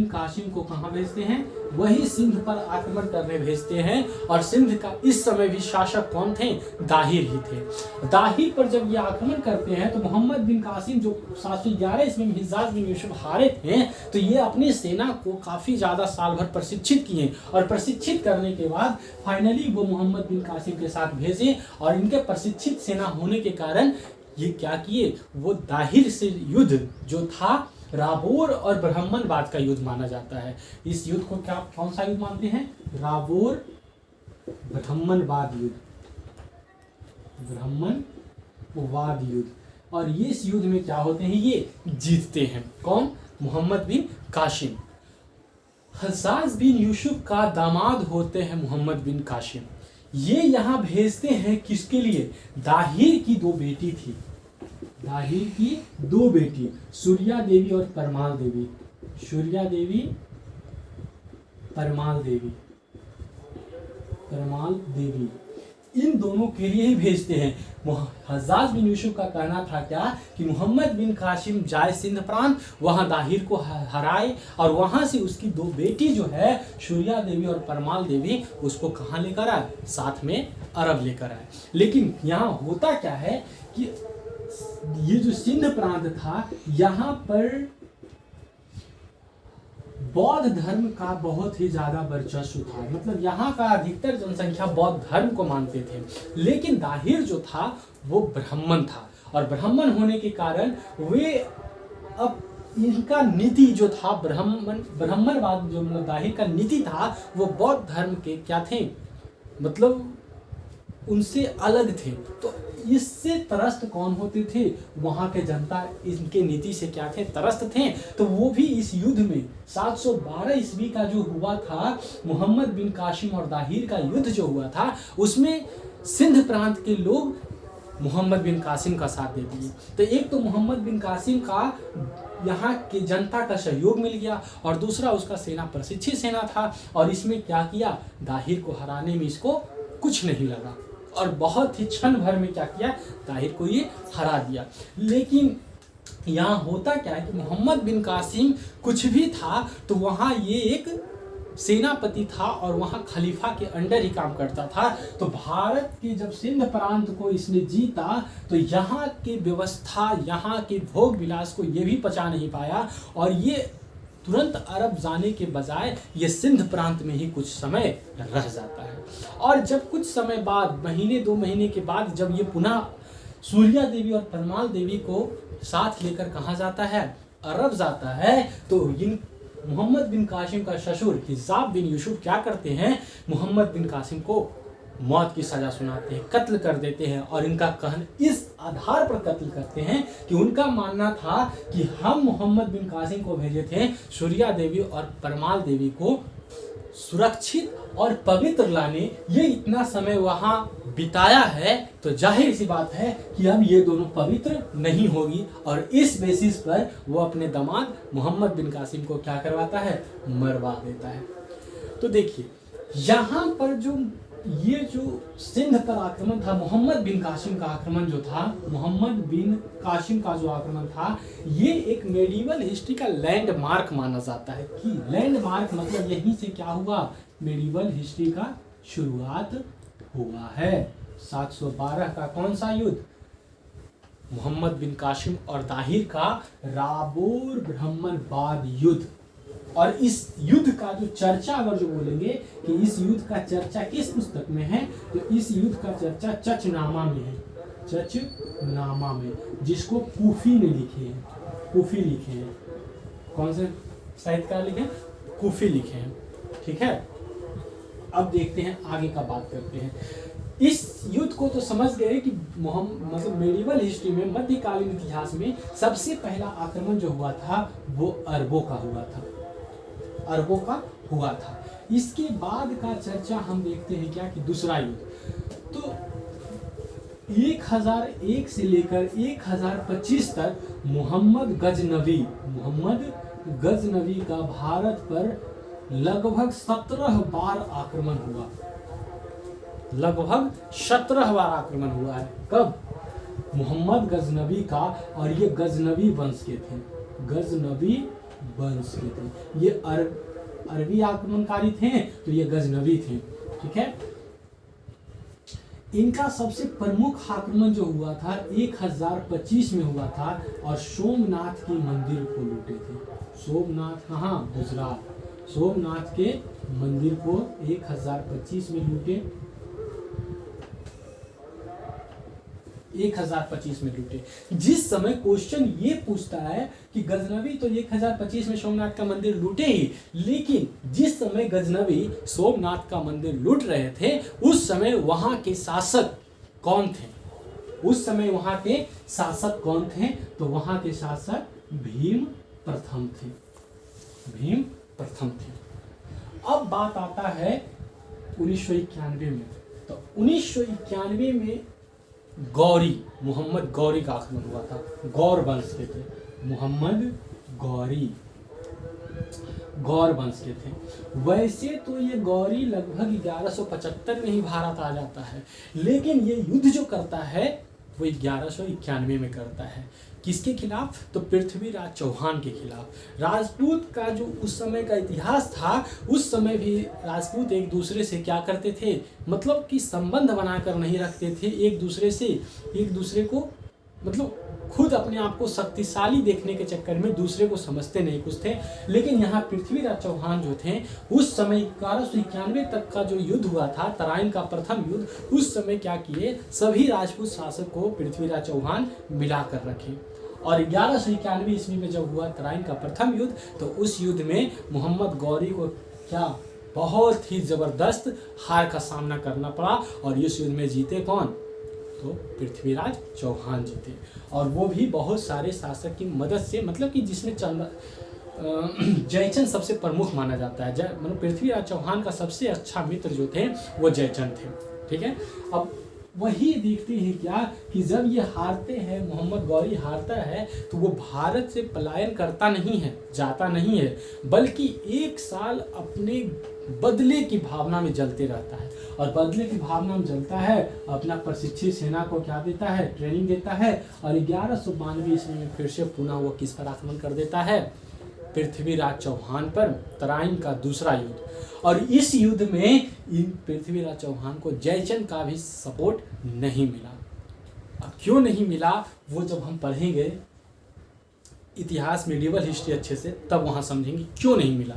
कासिम को कहाँ भेजते हैं, वही सिंध पर आक्रमण करने भेजते हैं। और सिंध का इस समय भी शासक कौन थे, दाहिर ही थे। दाहिर पर जब ये आक्रमण करते हैं तो मोहम्मद बिन कासिम जो 711 ईस्वी में हिज्जाज बिन यूसुफ हारे थे, तो ये अपनी सेना को काफी ज्यादा साल भर प्रशिक्षित किए, और प्रशिक्षित करने के बाद फाइनली वो मोहम्मद बिन कासिम के साथ भेजे। और इनके प्रशिक्षित सेना होने के कारण ये क्या किए, वो दाहिर से युद्ध जो था राबोर और ब्राह्मणवाद का युद्ध माना जाता है। इस युद्ध को क्या, कौन सा युद्ध मानते हैं, राबोर ब्राह्मणवाद युद्ध, ब्राह्मणवाद युद्ध। और ये इस युद्ध में क्या होते हैं, ये जीतते हैं। कौन, मोहम्मद बिन कासिम। हज्जाज बिन यूसुफ का दामाद होते हैं मोहम्मद बिन कासिम। ये यहाँ भेजते हैं किसके लिए, दाहिर की दो बेटी थी, दाहिर की दो बेटी, सूर्या देवी और परमाल देवी, सूर्या देवी, परमाल देवी, परमाल देवी, इन दोनों के लिए ही भेजते हैं। हज्जाज बिन यूसुफ का कहना था क्या कि मोहम्मद बिन कासिम जाए सिंध प्रांत, वहां दाहिर को हराए, और वहां से उसकी दो बेटी जो है सूर्या देवी और परमाल देवी, उसको कहाँ लेकर आए, साथ में अरब लेकर आए। लेकिन यहाँ होता क्या है कि ये जो सिंध प्रांत था, यहाँ पर बौद्ध धर्म का बहुत ही ज्यादा वर्चस्व था, मतलब यहाँ का अधिकतर जनसंख्या बौद्ध धर्म को मानते थे। लेकिन दाहिर जो था वो ब्राह्मण था, और ब्राह्मण होने के कारण वे, अब इनका नीति जो था ब्राह्मणवाद, जो मतलब दाहिर का नीति था, वो बौद्ध धर्म के क्या थे, मतलब उनसे अलग थे। तो इससे त्रस्त कौन होते थे, वहां के जनता इनके नीति से क्या थे, त्रस्त थे। तो वो भी इस युद्ध में 712 ईस्वी का जो हुआ था, मोहम्मद बिन कासिम और दाहिर का युद्ध जो हुआ था, उसमें सिंध प्रांत के लोग मोहम्मद बिन कासिम का साथ दे दिए। तो एक तो मोहम्मद बिन कासिम का यहाँ के जनता का सहयोग मिल गया, और दूसरा उसका सेना प्रशिक्षित सेना था, और इसमें क्या किया, दाहिर को हराने में इसको कुछ नहीं लगा, और बहुत ही क्षण भर में क्या किया, दाहिर को ये हरा दिया। लेकिन यहाँ होता क्या है कि मोहम्मद बिन कासिम कुछ भी था तो वहाँ ये एक सेनापति था, और वहाँ खलीफा के अंडर ही काम करता था। तो भारत के जब सिंध प्रांत को इसने जीता, तो यहाँ की व्यवस्था, यहाँ के भोग विलास को ये भी पचा नहीं पाया, और ये तुरंत अरब जाने के बजाय ये सिंध प्रांत में ही कुछ समय रह जाता है। और जब कुछ समय बाद, महीने 2 महीने के बाद, जब ये पुनः सूर्या देवी और परमाल देवी को साथ लेकर कहाँ जाता है, अरब जाता है, तो इन मोहम्मद बिन कासिम का ससुर हिजाब बिन यूसुफ क्या करते हैं, मोहम्मद बिन कासिम को मौत की सजा सुनाते हैं, कत्ल कर देते हैं। और इनका कहन इस आधार पर कत्ल करते हैं कि उनका मानना था कि हम मोहम्मद बिन कासिम को भेजे थे सूर्या देवी और परमाल देवी को सुरक्षित और पवित्र लाने, ये इतना समय वहाँ बिताया है, तो जाहिर सी बात है कि अब ये दोनों पवित्र नहीं होगी। और इस बेसिस पर वो अपने दामाद मोहम्मद बिन कासिम को क्या करवाता है, मरवा देता है। तो देखिए यहाँ पर जो ये जो सिंध पर आक्रमण था, मोहम्मद बिन कासिम का आक्रमण जो था, मोहम्मद बिन कासिम का जो आक्रमण था, ये एक मेडिवल हिस्ट्री का लैंडमार्क माना जाता है। कि लैंडमार्क मतलब यहीं से क्या हुआ, मेडिवल हिस्ट्री का शुरुआत हुआ है। 712 का कौन सा युद्ध, मोहम्मद बिन कासिम और दाहिर का राबोर ब्राह्मणवाद युद्ध। और इस युद्ध का जो चर्चा अगर जो बोलेंगे कि इस युद्ध का चर्चा किस पुस्तक में है, तो इस युद्ध का चर्चा चचनामा में है, चचनामा में, जिसको कूफी ने लिखे हैं, कूफी लिखे हैं। कौन से साहित्यकार लिखे हैं, कूफी लिखे हैं, ठीक है। अब देखते हैं आगे का बात करते हैं। इस युद्ध को तो समझ गए कि मतलब मेडिवल हिस्ट्री में, मध्यकालीन इतिहास में सबसे पहला आक्रमण जो हुआ था वो अरबों का हुआ था, अरबों का हुआ था। इसके बाद का चर्चा हम देखते हैं क्या कि दूसरा युद्ध। तो 1001 से लेकर 1025 तक मोहम्मद गजनवी का भारत पर लगभग 17 बार आक्रमण हुआ, लगभग 17 बार आक्रमण हुआ है। कब? मोहम्मद गजनवी का। और ये गजनवी वंश के थे, गजनवी वंश के थे। ये अरबी आक्रमणकारी थे तो ये गजनवी थे, ठीक है। इनका सबसे प्रमुख आक्रमण जो हुआ था 1025 में हुआ था और सोमनाथ के मंदिर को लूटे थे। सोमनाथ कहाँ? गुजरात। सोमनाथ के मंदिर को 1025 में लूटे, 1025 में लूटे। जिस समय क्वेश्चन ये पूछता है कि गजनवी तो 1025 में सोमनाथ का मंदिर लूटे ही, लेकिन जिस समय गजनवी सोमनाथ का मंदिर लूट रहे थे उस समय वहां के शासक कौन थे? उस समय वहां के शासक कौन थे? तो वहां के शासक भीम प्रथम थे, भीम प्रथम थे। अब बात आता है 1991 में। तो 1991 में गौरी, मोहम्मद गौरी का आक्रमण हुआ था। गौर वंश के थे, मोहम्मद गौरी गौर वंश के थे। वैसे तो ये गौरी लगभग 1175 में ही भारत आ जाता है, लेकिन ये युद्ध जो करता है वो 1191 में करता है। किसके खिलाफ? तो पृथ्वीराज चौहान के खिलाफ। राजपूत का जो उस समय का इतिहास था, उस समय भी राजपूत एक दूसरे से क्या करते थे, मतलब कि संबंध बनाकर नहीं रखते थे एक दूसरे से, एक दूसरे को मतलब खुद अपने आप को शक्तिशाली देखने के चक्कर में दूसरे को समझते नहीं कुछ थे। लेकिन यहाँ पृथ्वीराज चौहान जो थे उस समय 1191 तक का जो युद्ध हुआ था, तराइन का प्रथम युद्ध, उस समय क्या किए, सभी राजपूत शासक को पृथ्वीराज चौहान मिला कर रखे। और 1191 ईस्वी में जब हुआ तराइन का प्रथम युद्ध, तो उस युद्ध में मोहम्मद गौरी को क्या बहुत ही जबरदस्त हार का सामना करना पड़ा। और इस युद्ध में जीते कौन? तो पृथ्वीराज चौहान जीते, और वो भी बहुत सारे शासक की मदद से, मतलब कि जिसमें जयचंद सबसे प्रमुख माना जाता है। मतलब पृथ्वीराज चौहान का सबसे अच्छा मित्र जो थे वो जयचंद थे, ठीक है। अब वही देखते हैं क्या कि जब ये हारते हैं, मोहम्मद गौरी हारता है, तो वो भारत से पलायन करता नहीं है, जाता नहीं है, बल्कि एक साल अपने बदले की भावना में जलते रहता है। और बदले की भावना में जलता है, अपना प्रशिक्षित सेना को क्या देता है, ट्रेनिंग देता है। और 1192 ईस्वी में फिर से पुनः वो किस पर आक्रमण कर देता है? पृथ्वीराज चौहान पर, तराइन का दूसरा युद्ध। और इस युद्ध में इन पृथ्वीराज चौहान को जयचंद का भी सपोर्ट नहीं मिला। अब क्यों नहीं मिला वो जब हम पढ़ेंगे इतिहास, मेडिवल हिस्ट्री अच्छे से, तब वहां समझेंगे क्यों नहीं मिला।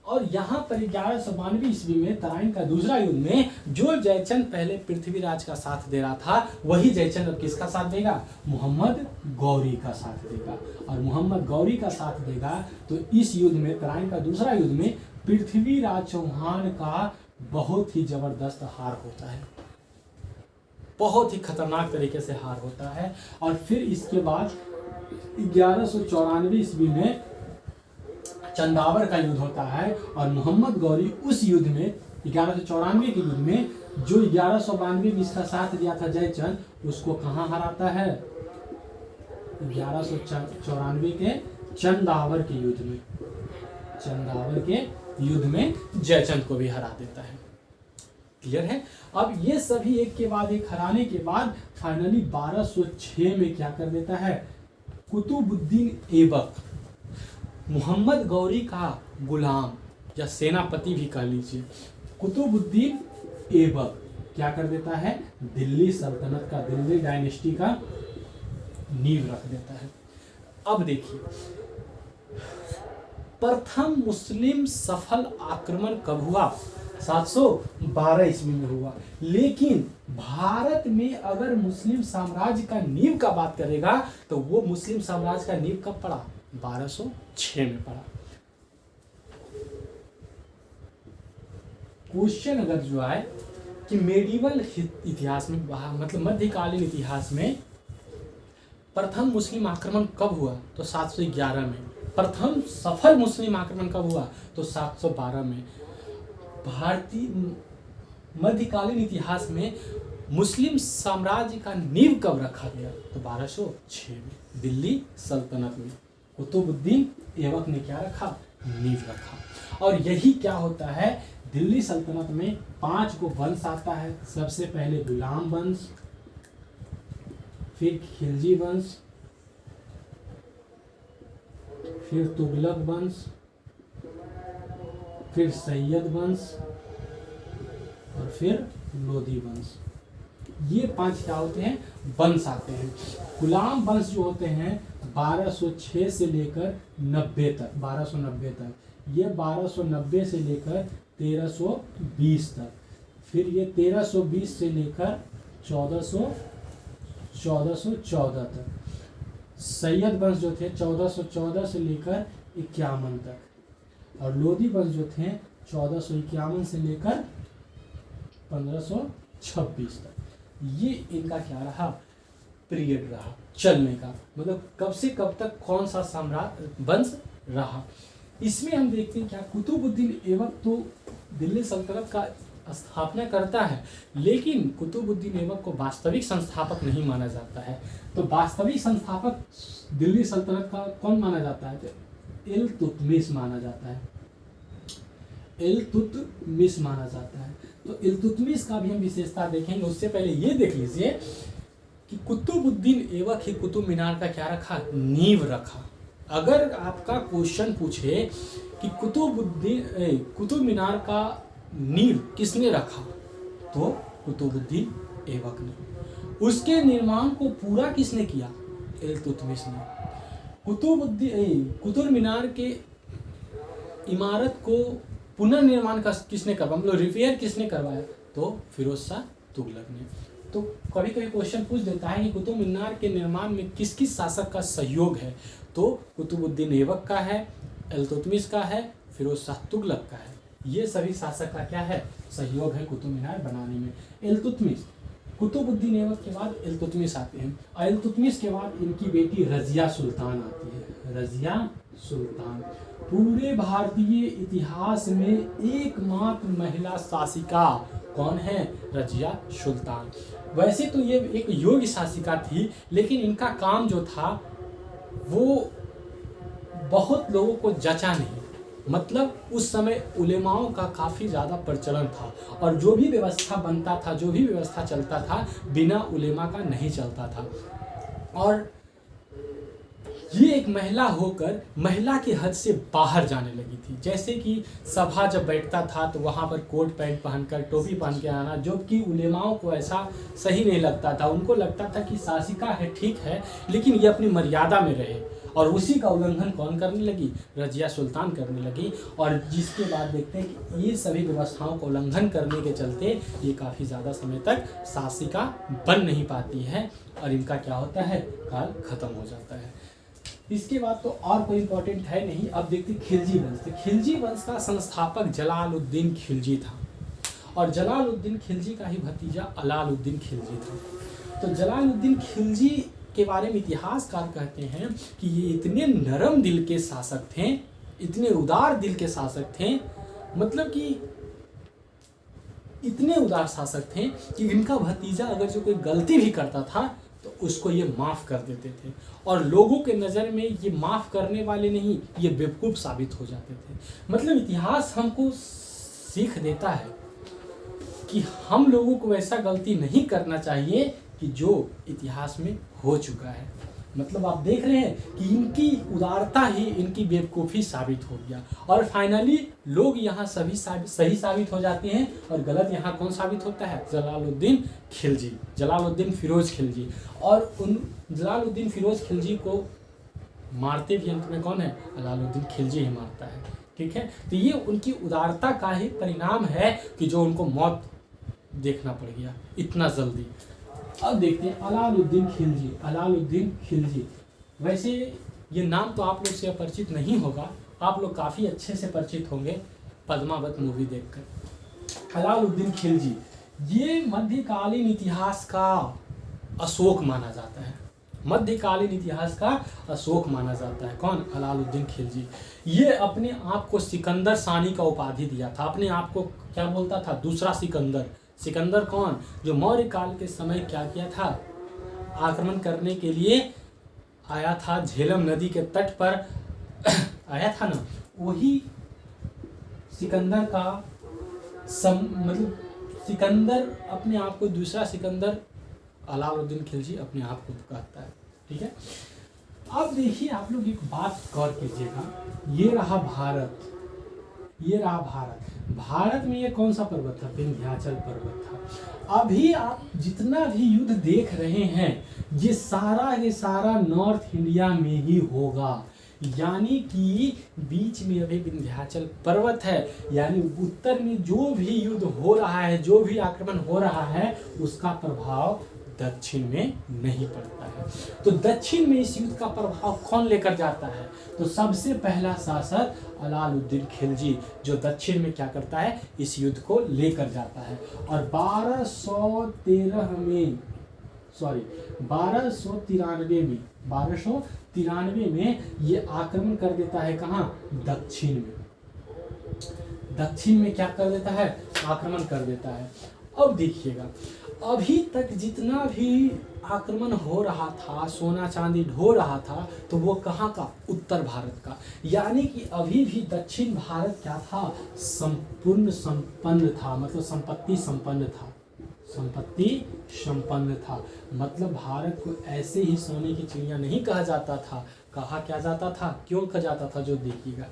और यहाँ पर 1192 ईस्वी में तराइन का दूसरा युद्ध में जो जयचंद पहले पृथ्वीराज का साथ दे रहा था, वही जयचंद अब किसका साथ देगा? मोहम्मद गौरी का साथ देगा। और मोहम्मद गौरी का साथ देगा तो इस युद्ध में, तराइन का दूसरा युद्ध में, पृथ्वीराज चौहान का बहुत ही जबरदस्त हार होता है, बहुत ही खतरनाक तरीके से हार होता है। और फिर इसके बाद 1194 ईस्वी में चंदावर का युद्ध होता है, और मोहम्मद गौरी उस युद्ध में, 1194 के युद्ध में, जो 1192 में इसका साथ दिया था जयचंद, उसको कहाँ हराता है? 1194 के चंदावर के युद्ध में, चंदावर के युद्ध में जयचंद को भी हरा देता है। क्लियर है? अब ये सभी एक के बाद एक हराने के बाद फाइनली 1206 में क्या कर देता है? कुतुबुद्दीन ऐबक, मोहम्मद गौरी का गुलाम या सेनापति भी कह लीजिए, कुतुबुद्दीन ऐबक क्या कर देता है? दिल्ली सल्तनत का, दिल्ली डायनेस्टी का नींव रख देता है। अब देखिए, प्रथम मुस्लिम सफल आक्रमण कब हुआ? 712 ईस्वी में हुआ। लेकिन भारत में अगर मुस्लिम साम्राज्य का नींव का बात करेगा तो वो मुस्लिम साम्राज्य का नींव कब पड़ा? 1206 में पड़ा। क्वेश्चन अगर जो आए कि मेडिवल इतिहास में, मतलब मध्यकालीन इतिहास में प्रथम मुस्लिम आक्रमण कब हुआ? तो 711 में। प्रथम सफल मुस्लिम आक्रमण कब हुआ? तो 712 में। भारतीय मध्यकालीन इतिहास में मुस्लिम साम्राज्य का नींव कब रखा गया? तो 1206 में दिल्ली सल्तनत में कुतुबुद्दीन ऐबक ने क्या रखा? नींव रखा। और यही क्या होता है, दिल्ली सल्तनत में 5 को वंश आता है। सबसे पहले गुलाम वंश, फिर खिलजी वंश, फिर तुगलक वंश, फिर सैयद वंश और फिर लोदी वंश। ये 5 क्या होते हैं? वंश आते हैं। गुलाम वंश जो होते हैं 1206 से लेकर 90 तक, 1290 तक। ये 1290 से लेकर 1320 तक। फिर ये 1320 से लेकर 1414 तक। सैयद वंश जो थे 1414 से लेकर 51 तक। और लोदी वंश जो थे 1451 से लेकर 1526 तक। ये इनका क्या रहा? पीरियड रहा चलने का, मतलब कब से कब तक कौन सा साम्राज्य वंश रहा। इसमें हम देखते हैं क्या, कुतुबुद्दीन ऐबक तो दिल्ली सल्तनत का स्थापना करता है, लेकिन कुतुबुद्दीन ऐबक को वास्तविक संस्थापक नहीं माना जाता है। तो वास्तविक संस्थापक दिल्ली सल्तनत का कौन माना जाता है? तो इल्तुतमिश माना जाता है। इल्तुतमिश माना जाता है। तो इल्तुतमिश का भी हम विशेषता देखेंगे। उससे पहले ये देख लीजिए कि कुतुबुद्दीन ऐबक ही कुतुब मीनार का क्या रखा? नींव रखा। अगर आपका क्वेश्चन पूछे कि कुतुब मीनार का नींव किसने रखा, तो कुतुबुद्दीन ऐबक ने। उसके निर्माण को पूरा किसने किया? इल्तुतमिश ने। कुतुब मीनार के इमारत को पुनर्निर्माण का किसने करवाया, मतलब रिपेयर किसने करवाया? तो फिरोज शाह तुगलक ने। तो कभी कभी क्वेश्चन पूछ देता है कि कुतुब मीनार के निर्माण में किस किस शासक का सहयोग है? तो कुतुबुद्दीन ऐबक का है, इल्तुतमिश का है, फिरोज शाह तुगलक का है। ये सभी शासक का क्या है? सहयोग है कुतुब मीनार बनाने में। इल्तुतमिश, कुतुबुद्दीन ऐबक के बाद इल्तुतमिश आते हैं, और इल्तुतमिश के बाद इनकी बेटी रजिया सुल्तान आती है। रजिया सुल्तान पूरे भारतीय इतिहास में एकमात्र महिला शासिका कौन है? रजिया सुल्तान। वैसे तो ये एक योग्य शासिका थी, लेकिन इनका काम जो था वो बहुत लोगों को जचा नहीं। मतलब उस समय उलेमाओं का काफ़ी ज़्यादा प्रचलन था, और जो भी व्यवस्था बनता था, जो भी व्यवस्था चलता था, बिना उलेमा का नहीं चलता था। और ये एक महिला होकर महिला की हद से बाहर जाने लगी थी। जैसे कि सभा जब बैठता था तो वहाँ पर कोट पैंट पहनकर, टोपी पहन के आना, जो कि उलेमाओं को ऐसा सही नहीं लगता था। उनको लगता था कि शासिका है, ठीक है, लेकिन ये अपनी मर्यादा में रहे। और उसी का उल्लंघन कौन करने लगी? रजिया सुल्तान करने लगी। और जिसके बाद देखते हैं कि ये सभी व्यवस्थाओं का उल्लंघन करने के चलते ये काफ़ी ज़्यादा समय तक शासिका बन नहीं पाती है, और इनका क्या होता है? काल खत्म हो जाता है। इसके बाद तो और कोई इंपॉर्टेंट है नहीं। अब देखते खिलजी वंश। तो खिलजी वंश का संस्थापक जलालुद्दीन खिलजी था, और जलालुद्दीन खिलजी का ही भतीजा अलाउद्दीन खिलजी था। तो जलालुद्दीन खिलजी के बारे में इतिहासकार कहते हैं कि ये इतने नरम दिल के शासक थे, इतने उदार दिल के शासक थे, मतलब कि इतने उदार शासक थे कि इनका भतीजा अगर जो कोई गलती भी करता था तो उसको ये माफ़ कर देते थे। और लोगों के नज़र में ये माफ़ करने वाले नहीं, ये बेवकूफ़ साबित हो जाते थे। मतलब इतिहास हमको सीख देता है कि हम लोगों को ऐसा गलती नहीं करना चाहिए कि जो इतिहास में हो चुका है। मतलब आप देख रहे हैं कि इनकी उदारता ही इनकी बेवकूफ़ी साबित हो गया, और फाइनली लोग यहाँ सभी सही साबित हो जाते हैं, और गलत यहाँ कौन साबित होता है? जलालुद्दीन खिलजी, जलालुद्दीन फिरोज खिलजी। और उन जलालुद्दीन फिरोज खिलजी को मारते भी अंत में कौन है? अलाउद्दीन खिलजी ही मारता है। ठीक है, तो ये उनकी उदारता का ही परिणाम है कि जो उनको मौत देखना पड़ गया इतना जल्दी। अब देखते हैं अलाउद्दीन खिलजी। अलाउद्दीन खिलजी, वैसे ये नाम तो आप लोग से परिचित नहीं होगा, आप लोग काफ़ी अच्छे से परिचित होंगे पद्मावत मूवी देखकर। अलाउद्दीन खिलजी ये मध्यकालीन इतिहास का अशोक माना जाता है, मध्यकालीन इतिहास का अशोक माना जाता है। कौन? अलाउद्दीन खिलजी। ये अपने आप को सिकंदर सानी का उपाधि दिया था, अपने आप को क्या बोलता था? दूसरा सिकंदर। सिकंदर कौन? जो मौर्य काल के समय क्या किया था? आक्रमण करने के लिए आया था, झेलम नदी के तट पर आया था ना, वही सिकंदर का मतलब सिकंदर अपने आप को दूसरा सिकंदर अलाउद्दीन खिलजी अपने आप को कहता है। ठीक है, अब देखिए आप लोग एक बात गौर कीजिएगा, ये रहा भारत, ये रहा भारत। भारत में ये कौन सा पर्वत था? विंध्याचल पर्वत था। अभी आप जितना भी युद्ध देख रहे हैं ये सारा नॉर्थ इंडिया में ही होगा, यानी कि बीच में अभी विंध्याचल पर्वत है, यानी उत्तर में जो भी युद्ध हो रहा है, जो भी आक्रमण हो रहा है, उसका प्रभाव दक्षिण में नहीं पड़ता है। तो दक्षिण में इस युद्ध का प्रभाव कौन लेकर जाता है? तो सबसे पहला शासक अलाउद्दीन खिलजी, जो दक्षिण में क्या करता है? इस युद्ध को लेकर जाता है। और 1293 में ये आक्रमण कर देता है। कहाँ? दक्षिण में। दक्षिण में क्या कर देता है? आक्रमण कर देता है। अब देखिएगा, अभी तक जितना भी आक्रमण हो रहा था, सोना चांदी ढो रहा था, तो वो कहाँ का? उत्तर भारत का। यानी कि अभी भी दक्षिण भारत क्या था? संपूर्ण संपन्न था, मतलब संपत्ति संपन्न था, संपत्ति संपन्न था। मतलब भारत को ऐसे ही सोने की चिड़िया नहीं कहा जाता था, कहा क्या जाता था? क्यों कहा जाता था? जो देखिएगा,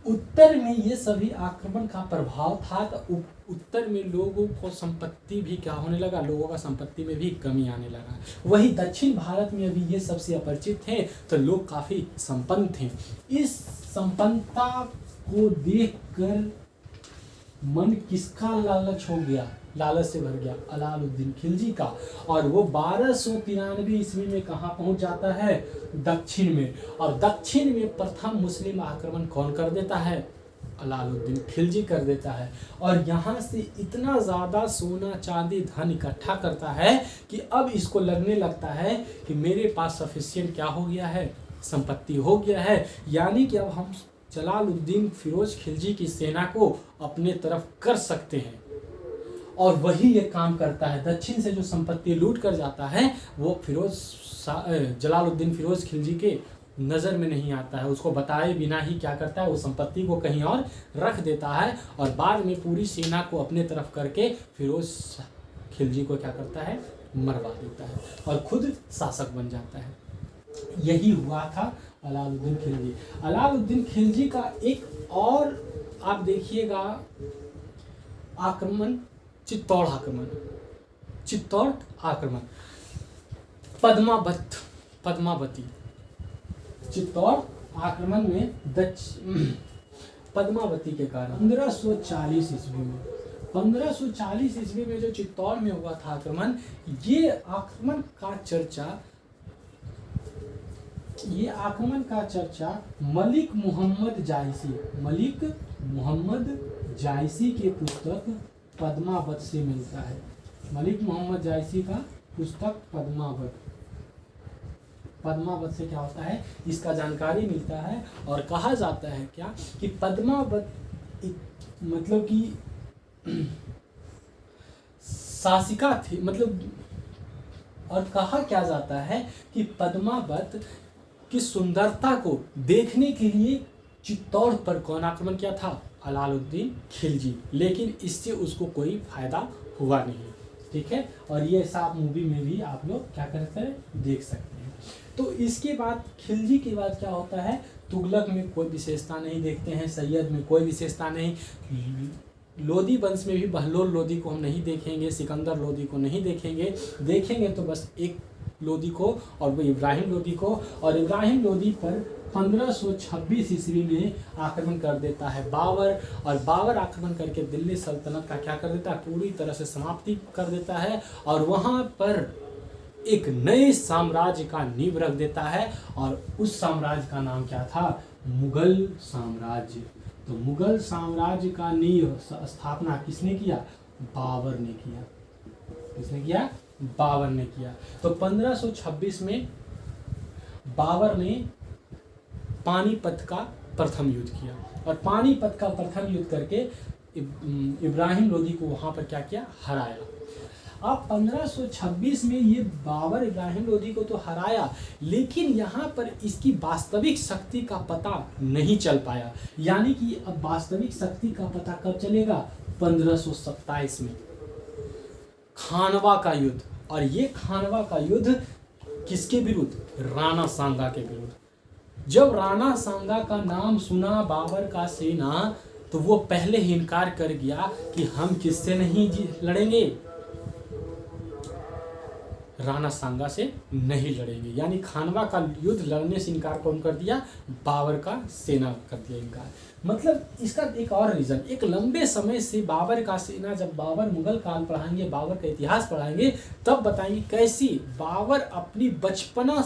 उत्तर में ये सभी आक्रमण का प्रभाव था, तो उत्तर में लोगों को संपत्ति भी क्या होने लगा? लोगों का संपत्ति में भी कमी आने लगा। वही दक्षिण भारत में अभी ये सबसे अपरिचित थे, तो लोग काफी संपन्न थे। इस संपन्नता को देखकर मन किसका लालच हो गया? लालच से भर गया अलाउद्दीन खिलजी का। और वो 1293 ईस्वी में कहाँ पहुंच जाता है? दक्षिण में। और दक्षिण में प्रथम मुस्लिम आक्रमण कौन कर देता है? अलाउद्दीन खिलजी कर देता है। और यहाँ से इतना ज़्यादा सोना चांदी धन इकट्ठा करता है कि अब इसको लगने लगता है कि मेरे पास सफिशिएंट क्या हो गया है? संपत्ति हो गया है। यानी कि अब हम जलालुद्दीन फिरोज खिलजी की सेना को अपने तरफ कर सकते हैं। और वही ये काम करता है, दक्षिण से जो संपत्ति लूट कर जाता है वो जलालुद्दीन फिरोज खिलजी के नज़र में नहीं आता है। उसको बताए बिना ही क्या करता है? वो संपत्ति को कहीं और रख देता है और बाद में पूरी सेना को अपने तरफ करके फिरोज खिलजी को क्या करता है? मरवा देता है और खुद शासक बन जाता है। यही हुआ था अलाउद्दीन खिलजी। अलाउद्दीन खिलजी का एक और आप देखिएगा आक्रमण, चित्तौड़ आक्रमण, चित्तौड़ आक्रमण, पद्मावती, चित्तौड़ आक्रमण में पद्मावती के कारण 1540 ईस्वी में जो चित्तौड़ में हुआ था आक्रमण, ये आक्रमण का चर्चा मलिक मोहम्मद जायसी के पुस्तक पद्मावत से मिलता है। मलिक मोहम्मद जायसी का पुस्तक पद्मावत से क्या होता है? इसका जानकारी मिलता है। और कहा जाता है क्या कि पद्मावत मतलब कि शासिका थी, मतलब, और कहा क्या जाता है कि पद्मावत की सुंदरता को देखने के लिए चित्तौड़ पर कौन आक्रमण किया था? अलाउद्दीन खिलजी। लेकिन इससे उसको कोई फायदा हुआ नहीं। ठीक है, और ये सब मूवी में भी आप लोग क्या करते हैं? देख सकते हैं। तो इसके बाद खिलजी के बाद क्या होता है? तुगलक में कोई विशेषता नहीं देखते हैं, सैयद में कोई विशेषता नहीं, लोदी वंश में भी बहलोल लोदी को हम नहीं देखेंगे, सिकंदर लोदी को नहीं देखेंगे तो बस एक लोदी को, और वो इब्राहिम लोदी को। और इब्राहिम लोदी पर 1526 ईस्वी में आक्रमण कर देता है बाबर। और बाबर आक्रमण करके दिल्ली सल्तनत का क्या कर देता है? पूरी तरह से समाप्ति कर देता है और वहाँ पर एक नए साम्राज्य का नींव रख देता है। और उस साम्राज्य का नाम क्या था? मुगल साम्राज्य। तो मुगल साम्राज्य का नींव स्थापना किसने किया? बाबर ने किया। किसने किया? बाबर ने किया। तो 1526 में बाबर ने पानीपत का प्रथम युद्ध किया और पानीपत का प्रथम युद्ध करके इब्राहिम लोदी को वहां पर क्या किया? हराया। अब 1526 में ये बाबर इब्राहिम लोदी को तो हराया, लेकिन यहाँ पर इसकी वास्तविक शक्ति का पता नहीं चल पाया। यानी कि अब वास्तविक शक्ति का पता कब चलेगा? 1527 में खानवा का युद्ध। और ये खानवा का युद्ध किसके विरुद्ध? राणा सांगा के विरुद्ध। जब राणा सांगा का नाम सुना बाबर का सेना, तो वो पहले ही इनकार कर गया कि हम किससे नहीं लड़ेंगे, राणा सांगा से नहीं लड़ेंगे। यानी खानवा का युद्ध लड़ने से इनकार कौन कर दिया? बाबर का सेना कर दिया इनकार। मतलब इसका एक और रीजन, एक लंबे समय से बाबर का सेना, जब बाबर मुगल काल पढ़ाएंगे, बाबर का इतिहास पढ़ाएंगे, तब बताएंगे कैसी बाबर अपनी बचपन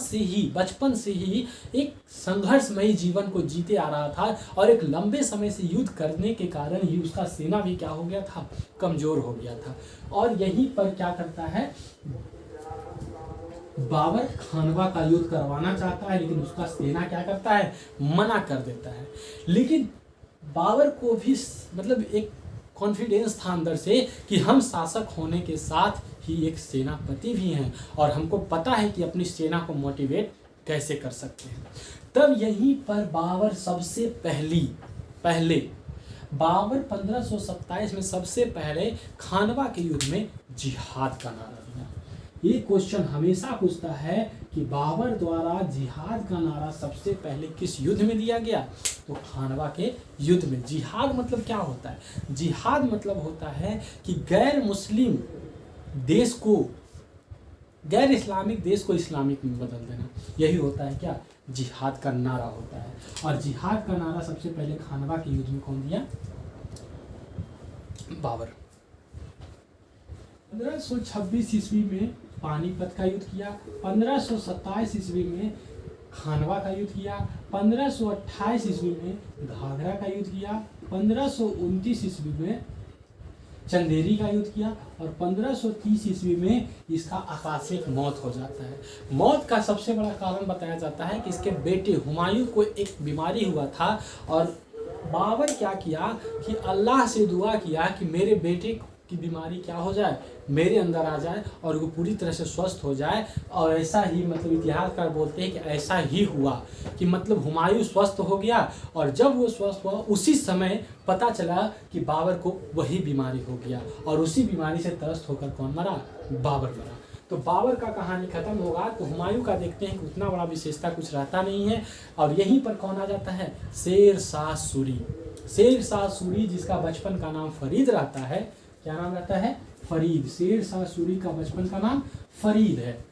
से ही एक संघर्षमयी जीवन को जीते आ रहा था और एक लंबे समय से युद्ध करने के कारण ही उसका सेना भी क्या हो गया था? कमजोर हो गया था। और यहीं पर क्या करता है? बाबर खानवा का युद्ध करवाना चाहता है, लेकिन उसका सेना क्या करता है? मना कर देता है। लेकिन बाबर को भी मतलब एक कॉन्फिडेंस था अंदर से कि हम शासक होने के साथ ही एक सेनापति भी हैं और हमको पता है कि अपनी सेना को मोटिवेट कैसे कर सकते हैं। तब यहीं पर बाबर सबसे पहले बाबर 1527 में सबसे पहले खानवा के युद्ध में जिहाद का नारा दिया। ये क्वेश्चन हमेशा पूछता है कि बाबर द्वारा जिहाद का नारा सबसे पहले किस युद्ध में दिया गया? तो खानवा के युद्ध में। जिहाद मतलब क्या होता है? जिहाद मतलब होता है कि गैर मुस्लिम देश को, गैर इस्लामिक देश को इस्लामिक में बदल देना। यही होता है क्या? जिहाद का नारा होता है। और जिहाद का नारा सबसे पहले खानवा के युद्ध में कौन दिया? बाबर। 1526 ईस्वी में पानीपत का युद्ध किया, 1527 ईस्वी में खानवा का युद्ध किया, 1528 ईस्वी में घाघरा का युद्ध किया, 1529 ईस्वी में चंदेरी का युद्ध किया और 1530 ईस्वी में इसका आकस्मिक मौत हो जाता है। मौत का सबसे बड़ा कारण बताया जाता है कि इसके बेटे हुमायूं को एक बीमारी हुआ था और बाबर क्या किया कि अल्लाह से दुआ किया कि मेरे बेटे की बीमारी क्या हो जाए, मेरे अंदर आ जाए और वो पूरी तरह से स्वस्थ हो जाए। और ऐसा ही मतलब इतिहासकार बोलते हैं कि ऐसा ही हुआ कि मतलब हुमायूं स्वस्थ हो गया और जब वो स्वस्थ हुआ उसी समय पता चला कि बाबर को वही बीमारी हो गया और उसी बीमारी से त्रस्त होकर कौन मरा? बाबर मरा। तो बाबर का कहानी खत्म होगा तो हुमायूं का देखते हैं कि उतना बड़ा विशेषता कुछ रहता नहीं है। और यहीं पर कौन आ जाता है? शेर शाह सूरी। शेर शाह सूरी जिसका बचपन का नाम फरीद रहता है। क्या नाम रहता है? फरीद। शेर शाह सूरी का बचपन का नाम फरीद है।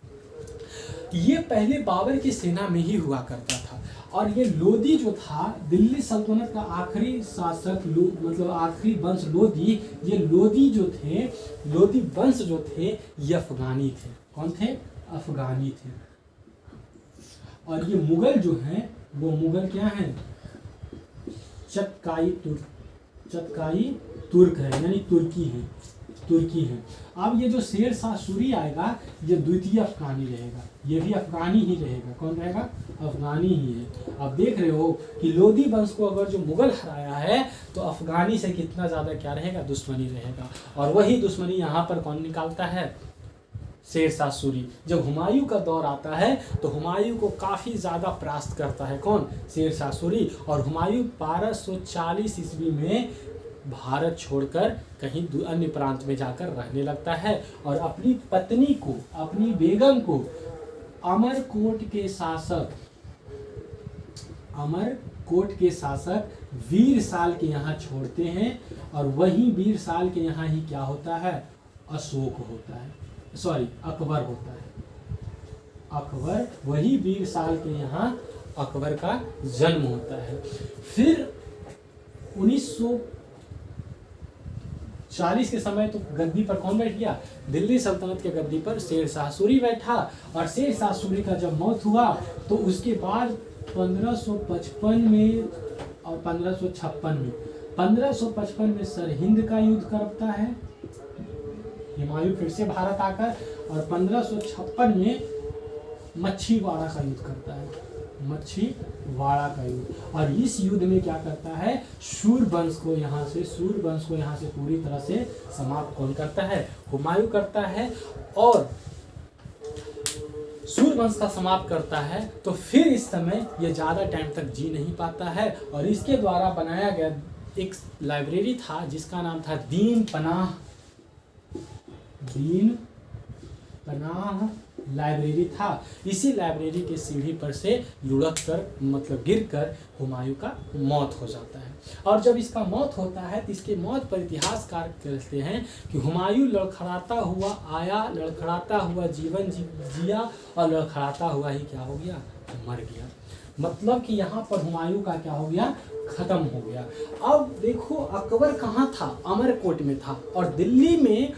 ये पहले बाबर की सेना में ही हुआ करता था और ये लोदी जो था दिल्ली सल्तनत का आखिरी शासक, मतलब आखिरी वंश लोदी। ये लोदी जो थे, लोदी वंश जो थे ये अफगानी थे। कौन थे? अफगानी थे। और ये मुगल जो हैं वो मुगल क्या हैं? चगताई तुर्क है, यानी तुर्की है। अब ये जो शेर शाह सूरी आएगा ये द्वितीय अफगानी रहेगा, ये भी अफगानी ही रहेगा। कौन रहेगा? अफगानी ही है। अब देख रहे हो कि लोदी वंश को अगर जो मुगल हराया है तो अफगानी से कितना ज़्यादा क्या रहेगा? दुश्मनी रहेगा। और वही दुश्मनी यहाँ पर कौन निकालता है? शेर शाह सूरी। जब हुमायूं का दौर आता है तो हुमायूं को काफ़ी ज़्यादा परास्त करता है कौन? शेर शाह सूरी। और हुमायूं 1240 ईस्वी में भारत छोड़कर कहीं अन्य प्रांत में जाकर रहने लगता है और अपनी पत्नी को, अपनी बेगम को अमरकोट के शासक वीरसाल के यहाँ छोड़ते हैं। और वही वीरसाल के यहाँ ही क्या होता है? अकबर होता है। अकबर, वही वीरसाल के यहाँ अकबर का जन्म होता है। फिर 1940 के समय तो गद्दी पर कौन बैठ गया? दिल्ली सल्तनत के गद्दी पर शेर शाह सूरी बैठा। और शेर शाह सूरी का जब मौत हुआ तो उसके बाद 1555 में और 1556 में 1555 में सरहिंद का युद्ध करता है हुमायूं फिर से भारत आकर और 1556 में मच्छीवाड़ा का युद्ध करता है, मच्छीवाड़ा का युद्ध। और इस युद्ध में क्या करता है, सूर्यवंश को यहाँ से पूरी तरह से समाप्त कौन करता है, हुमायूं करता है। और सूर्यवंश का समाप्त करता है तो फिर इस समय ये ज़्यादा टाइम तक जी नहीं पाता है और इसके द्वारा बनाया गया एक लाइब्रेरी था जिसका नाम था दीन पनाह लाइब्रेरी था। इसी लाइब्रेरी के सीढ़ी पर से लुढ़क कर मतलब गिर कर हुमायूं का मौत हो जाता है। और जब इसका मौत होता है तो इसके मौत पर इतिहासकार कहते हैं कि हुमायूं लड़खड़ाता हुआ आया, लड़खड़ाता हुआ जीवन जिया और लड़खड़ाता हुआ ही क्या हो गया, मर गया। मतलब कि यहाँ पर हुमायूं का क्या हो गया, खत्म हो गया। अब देखो अकबर कहाँ था, अमरकोट में था और दिल्ली में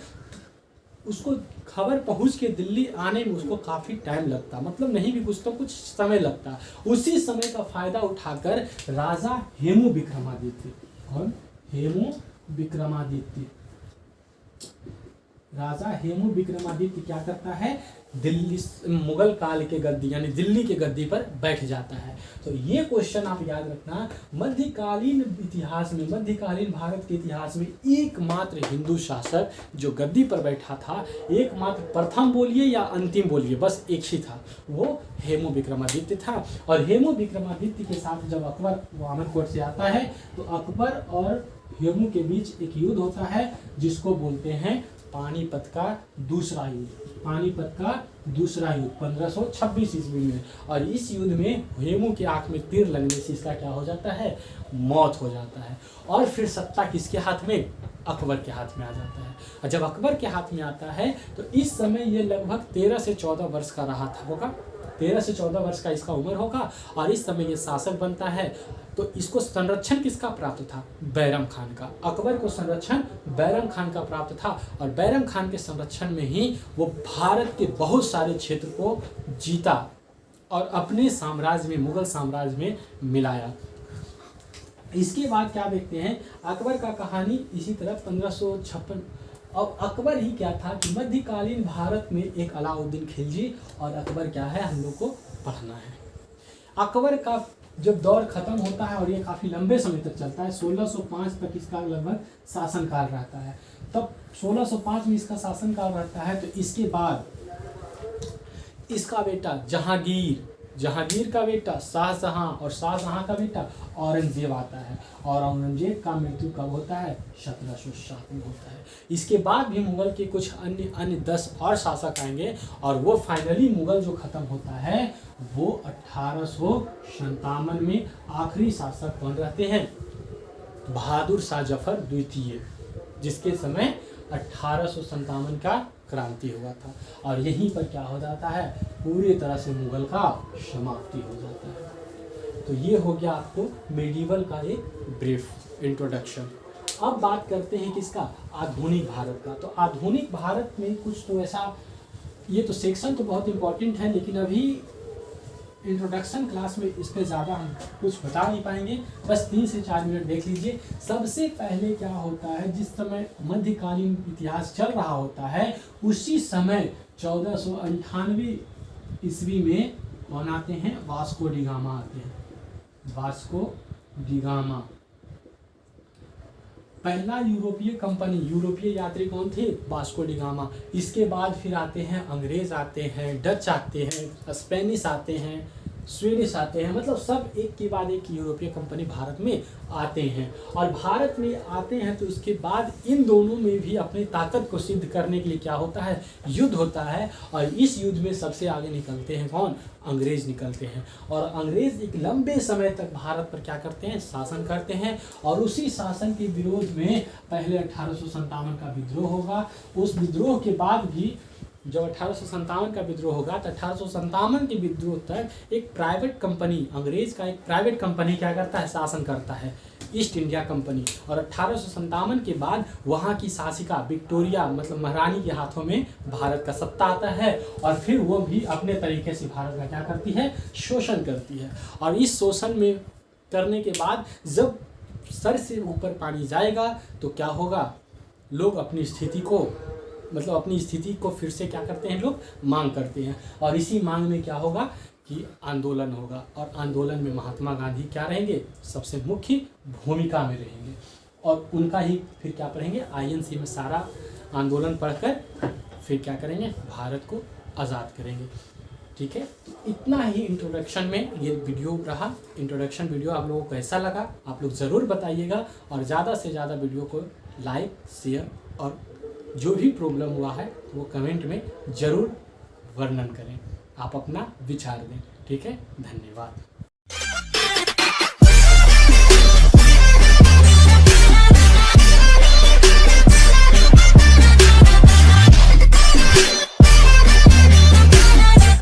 उसको खबर पहुंच के दिल्ली आने में उसको काफ़ी टाइम लगता, मतलब नहीं भी कुछ तो कुछ समय लगता। उसी समय का फायदा उठाकर राजा हेमू विक्रमादित्य, और राजा हेमू विक्रमादित्य क्या करता है, दिल्ली मुगल काल के गद्दी यानी दिल्ली के गद्दी पर बैठ जाता है। तो ये क्वेश्चन आप याद रखना, मध्यकालीन इतिहास में, मध्यकालीन भारत के इतिहास में एकमात्र हिंदू शासक जो गद्दी पर बैठा था, एकमात्र प्रथम बोलिए या अंतिम बोलिए, बस एक ही था, वो हेमू विक्रमादित्य था। और हेमू विक्रमादित्य के साथ जब अकबर अमरकोट से आता है तो अकबर और हेमू के बीच एक युद्ध होता है जिसको बोलते हैं पानीपत का दूसरा युद्ध, 1526 ईस्वी में। और इस युद्ध में हेमू की आंख में तीर लगने से इसका क्या हो जाता है, मौत हो जाता है। और फिर सत्ता किसके हाथ में, अकबर के हाथ में आ जाता है। और जब अकबर के हाथ में आता है तो इस समय ये लगभग 13 से 14 वर्ष का रहा था, होगा 13 से 14 वर्ष का इसका उम्र होगा। और इस समय ये शासक बनता है। तो इसको संरक्षण किसका प्राप्त था, बैरम खान का। अकबर को संरक्षण बैरम खान का प्राप्त था और बैरम खान के संरक्षण में ही वो भारत के बहुत सारे क्षेत्र को जीता और अपने साम्राज्य में, मुगल साम्राज्य में मिलाया। इसके बाद क्या देखते हैं, अकबर का कहानी इसी तरह 1556। अब अकबर ही क्या था कि मध्यकालीन भारत में एक अलाउद्दीन खिलजी और अकबर क्या है, हम लोग को पढ़ना है। अकबर का जब दौर खत्म होता है और ये काफ़ी लंबे समय तक चलता है, 1605 तक इसका लगभग शासनकाल रहता है। तब 1605 में इसका शासनकाल रहता है तो इसके बाद इसका बेटा जहांगीर का बेटा शाहजहां और शाहजहां का बेटा औरंगजेब आता है। और औरंगजेब का मृत्यु कब होता है, 1707 में होता है। इसके बाद भी मुगल के कुछ अन्य 10 और शासक आएंगे और वो फाइनली मुगल जो खत्म होता है वो 1857 में आखिरी शासक कौन रहते हैं, बहादुर शाह जफर द्वितीय, जिसके समय 1857 का क्रांति हुआ था। और यहीं पर क्या हो जाता है, पूरी तरह से मुगल का समाप्ति हो जाता है। तो ये हो गया आपको मेडिवल का एक ब्रीफ इंट्रोडक्शन। अब बात करते हैं किसका, आधुनिक भारत का। तो आधुनिक भारत में कुछ तो ऐसा, ये तो सेक्शन तो बहुत इंपॉर्टेंट है लेकिन अभी इंट्रोडक्शन क्लास में इस पर ज़्यादा हम कुछ बता नहीं पाएंगे, बस 3 से 4 मिनट देख लीजिए। सबसे पहले क्या होता है, जिस समय मध्यकालीन इतिहास चल रहा होता है उसी समय 1498 ईस्वी में कौन आते हैं, वास्को डी गामा आते हैं। वास्को डी गामा पहला यूरोपीय यात्री कौन थे, वास्को डी गामा। इसके बाद फिर आते हैं अंग्रेज आते हैं, डच आते हैं, स्पेनिश आते हैं, स्वीडिश आते हैं, मतलब सब एक के बाद एक यूरोपीय कंपनी भारत में आते हैं। और भारत में आते हैं तो इसके बाद इन दोनों में भी अपनी ताकत को सिद्ध करने के लिए क्या होता है, युद्ध होता है। और इस युद्ध में सबसे आगे निकलते हैं कौन, अंग्रेज निकलते हैं। और अंग्रेज एक लंबे समय तक भारत पर क्या करते हैं, शासन करते हैं। और उसी शासन के विरोध में पहले 1857 का विद्रोह होगा। उस विद्रोह के बाद भी जब 1857 का विद्रोह होगा तो 1857 के विद्रोह तक एक प्राइवेट कंपनी, अंग्रेज का एक प्राइवेट कंपनी क्या करता है, शासन करता है, ईस्ट इंडिया कंपनी। और 1857 के बाद वहाँ की शासिका विक्टोरिया मतलब महारानी के हाथों में भारत का सत्ता आता है। और फिर वो भी अपने तरीके से भारत का क्या करती है, शोषण करती है। और इस शोषण में करने के बाद जब सर से ऊपर पानी जाएगा तो क्या होगा, लोग अपनी स्थिति को मतलब अपनी स्थिति को फिर से क्या करते हैं लोग, मांग करते हैं। और इसी मांग में क्या होगा कि आंदोलन होगा, और आंदोलन में महात्मा गांधी क्या रहेंगे, सबसे मुख्य भूमिका में रहेंगे। और उनका ही फिर क्या पढ़ेंगे, INC में सारा आंदोलन पढ़कर फिर क्या करेंगे, भारत को आज़ाद करेंगे। ठीक है, तो इतना ही इंट्रोडक्शन में ये वीडियो रहा। इंट्रोडक्शन वीडियो आप लोगों को कैसा लगा आप लोग ज़रूर बताइएगा, और ज़्यादा से ज़्यादा वीडियो को लाइक, शेयर, और जो भी प्रॉब्लम हुआ है वो कमेंट में ज़रूर वर्णन करें, आप अपना विचार दें। ठीक है, धन्यवाद।